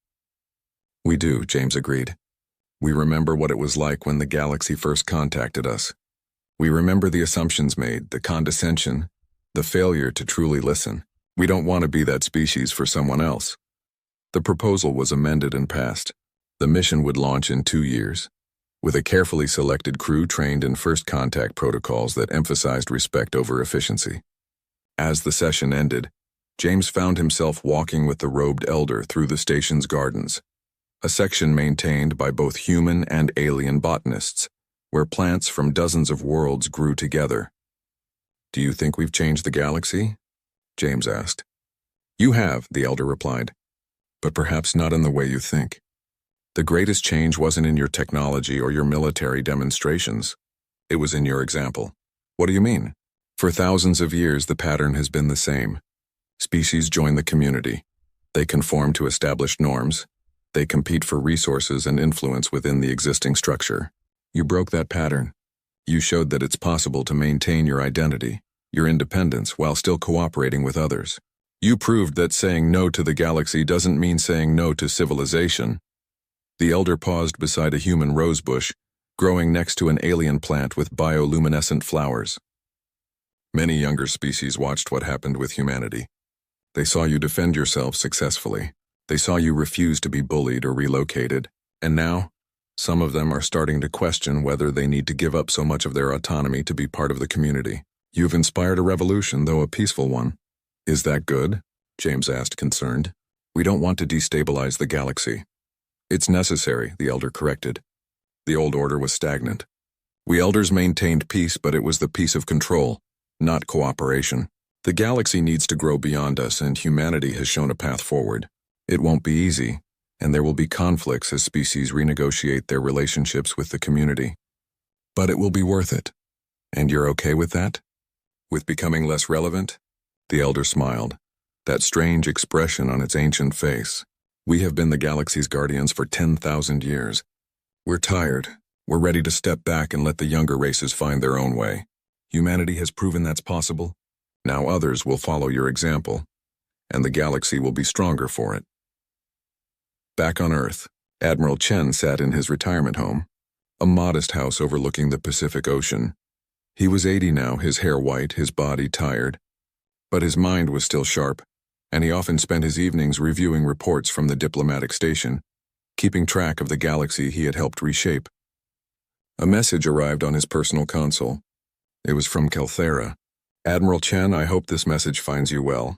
We do, James agreed. We remember what it was like when the galaxy first contacted us. We remember the assumptions made, the condescension, the failure to truly listen. We don't want to be that species for someone else. The proposal was amended and passed. The mission would launch in 2 years, with a carefully selected crew trained in first contact protocols that emphasized respect over efficiency. As the session ended, James found himself walking with the robed elder through the station's gardens, a section maintained by both human and alien botanists, where plants from dozens of worlds grew together. "Do you think we've changed the galaxy?" James asked. "You have," the elder replied, "but perhaps not in the way you think. The greatest change wasn't in your technology or your military demonstrations. It was in your example." "What do you mean?" "For thousands of years, the pattern has been the same. Species join the community. They conform to established norms. They compete for resources and influence within the existing structure. You broke that pattern. You showed that it's possible to maintain your identity, your independence, while still cooperating with others. You proved that saying no to the galaxy doesn't mean saying no to civilization." The elder paused beside a human rosebush, growing next to an alien plant with bioluminescent flowers. Many younger species watched what happened with humanity. They saw you defend yourself successfully. They saw you refuse to be bullied or relocated. And now, some of them are starting to question whether they need to give up so much of their autonomy to be part of the community. You've inspired a revolution, though a peaceful one. "Is that good?" James asked, concerned. "We don't want to destabilize the galaxy." "It's necessary," the elder corrected. The old order was stagnant. We elders maintained peace, but it was the peace of control, not cooperation. The galaxy needs to grow beyond us, and humanity has shown a path forward. It won't be easy, and there will be conflicts as species renegotiate their relationships with the community. But it will be worth it. And you're okay with that? With becoming less relevant? The elder smiled, that strange expression on its ancient face. "We have been the galaxy's guardians for 10,000 years. We're tired. We're ready to step back and let the younger races find their own way. Humanity has proven that's possible. Now others will follow your example, and the galaxy will be stronger for it." Back on Earth, Admiral Chen sat in his retirement home, a modest house overlooking the Pacific Ocean. He was 80 now, his hair white, his body tired. But his mind was still sharp, and he often spent his evenings reviewing reports from the diplomatic station, keeping track of the galaxy he had helped reshape. A message arrived on his personal console. It was from Calthera. "Admiral Chen, I hope this message finds you well.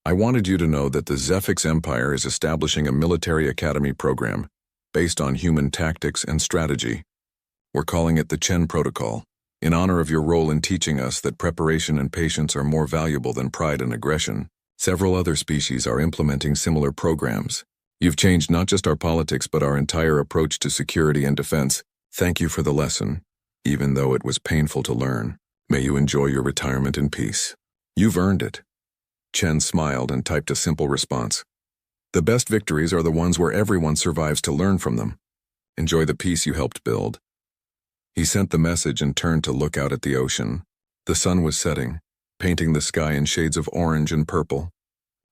I wanted you to know that the Zephyx Empire is establishing a military academy program based on human tactics and strategy. We're calling it the Chen Protocol, in honor of your role in teaching us that preparation and patience are more valuable than pride and aggression. Several other species are implementing similar programs. You've changed not just our politics but our entire approach to security and defense. Thank you for the lesson, even though it was painful to learn. May you enjoy your retirement in peace. You've earned it." Chen smiled and typed a simple response. "The best victories are the ones where everyone survives to learn from them. Enjoy the peace you helped build." He sent the message and turned to look out at the ocean. The sun was setting, painting the sky in shades of orange and purple.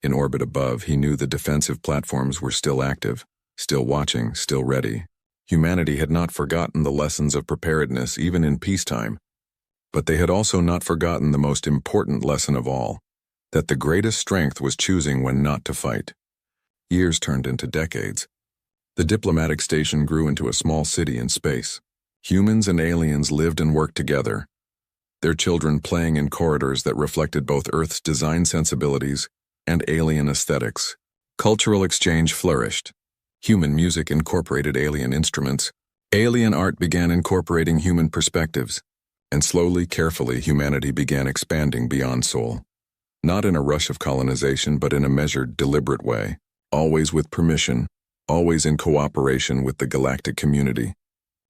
In orbit above, he knew the defensive platforms were still active, still watching, still ready. Humanity had not forgotten the lessons of preparedness even in peacetime. But they had also not forgotten the most important lesson of all, that the greatest strength was choosing when not to fight. Years turned into decades. The diplomatic station grew into a small city in space. Humans and aliens lived and worked together, their children playing in corridors that reflected both Earth's design sensibilities and alien aesthetics. Cultural exchange flourished. Human music incorporated alien instruments. Alien art began incorporating human perspectives. And slowly, carefully, humanity began expanding beyond Sol. Not in a rush of colonization, but in a measured, deliberate way. Always with permission, always in cooperation with the galactic community.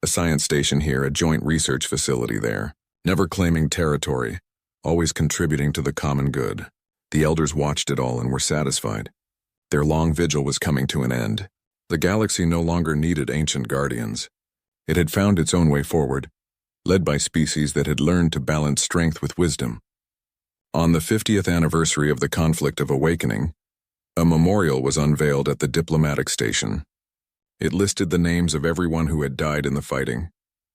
A science station here, a joint research facility there. Never claiming territory, always contributing to the common good. The elders watched it all and were satisfied. Their long vigil was coming to an end. The galaxy no longer needed ancient guardians. It had found its own way forward, led by species that had learned to balance strength with wisdom. On the 50th anniversary of the Conflict of Awakening, a memorial was unveiled at the diplomatic station. It listed the names of everyone who had died in the fighting,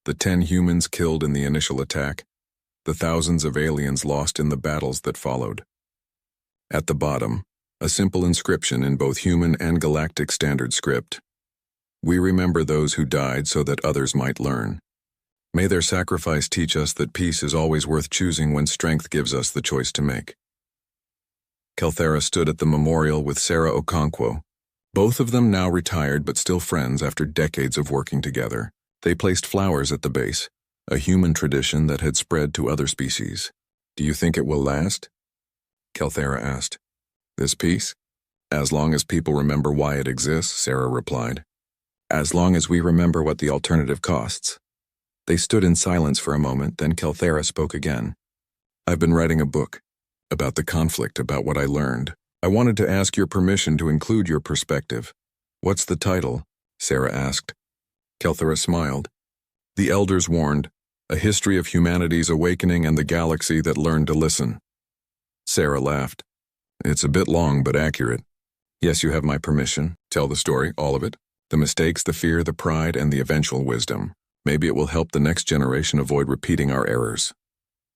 the 10 humans killed in the initial attack, the thousands of aliens lost in the battles that followed. At the bottom, a simple inscription in both human and galactic standard script. We remember those who died so that others might learn. May their sacrifice teach us that peace is always worth choosing when strength gives us the choice to make. Kelthera stood at the memorial with Sarah Okonkwo, both of them now retired but still friends after decades of working together. They placed flowers at the base, a human tradition that had spread to other species. Do you think it will last? Kelthera asked. This peace? As long as people remember why it exists, Sarah replied. As long as we remember what the alternative costs. They stood in silence for a moment, then Kelthera spoke again. I've been writing a book about the conflict, about what I learned. I wanted to ask your permission to include your perspective. What's the title? Sarah asked. Kelthera smiled. The Elders warned, a history of humanity's awakening and the galaxy that learned to listen. Sarah laughed. It's a bit long but accurate. Yes, you have my permission. Tell the story, all of it. The mistakes, the fear, the pride, and the eventual wisdom. Maybe it will help the next generation avoid repeating our errors.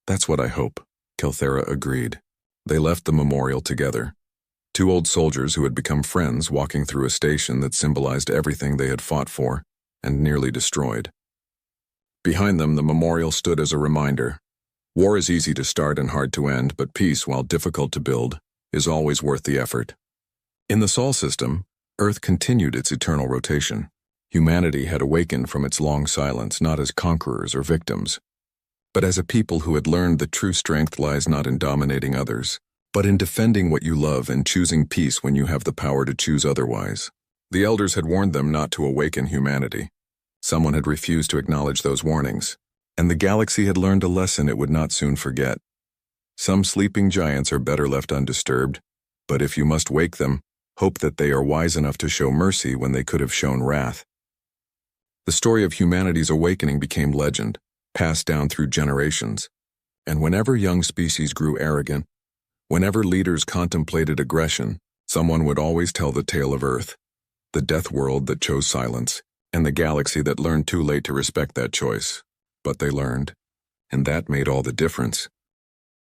That's what I hope, Kelthera agreed. They left the memorial together. 2 old soldiers who had become friends walking through a station that symbolized everything they had fought for and nearly destroyed. Behind them, the memorial stood as a reminder. War is easy to start and hard to end, but peace, while difficult to build, is always worth the effort. In the Sol system, Earth continued its eternal rotation. Humanity had awakened from its long silence, not as conquerors or victims, but as a people who had learned that true strength lies not in dominating others, but in defending what you love and choosing peace when you have the power to choose otherwise. The Elders had warned them not to awaken humanity. Someone had refused to acknowledge those warnings, and the galaxy had learned a lesson it would not soon forget. Some sleeping giants are better left undisturbed, but if you must wake them, hope that they are wise enough to show mercy when they could have shown wrath. The story of humanity's awakening became legend, passed down through generations, and whenever young species grew arrogant, whenever leaders contemplated aggression, someone would always tell the tale of Earth, the death world that chose silence, and the galaxy that learned too late to respect that choice. But they learned, and that made all the difference.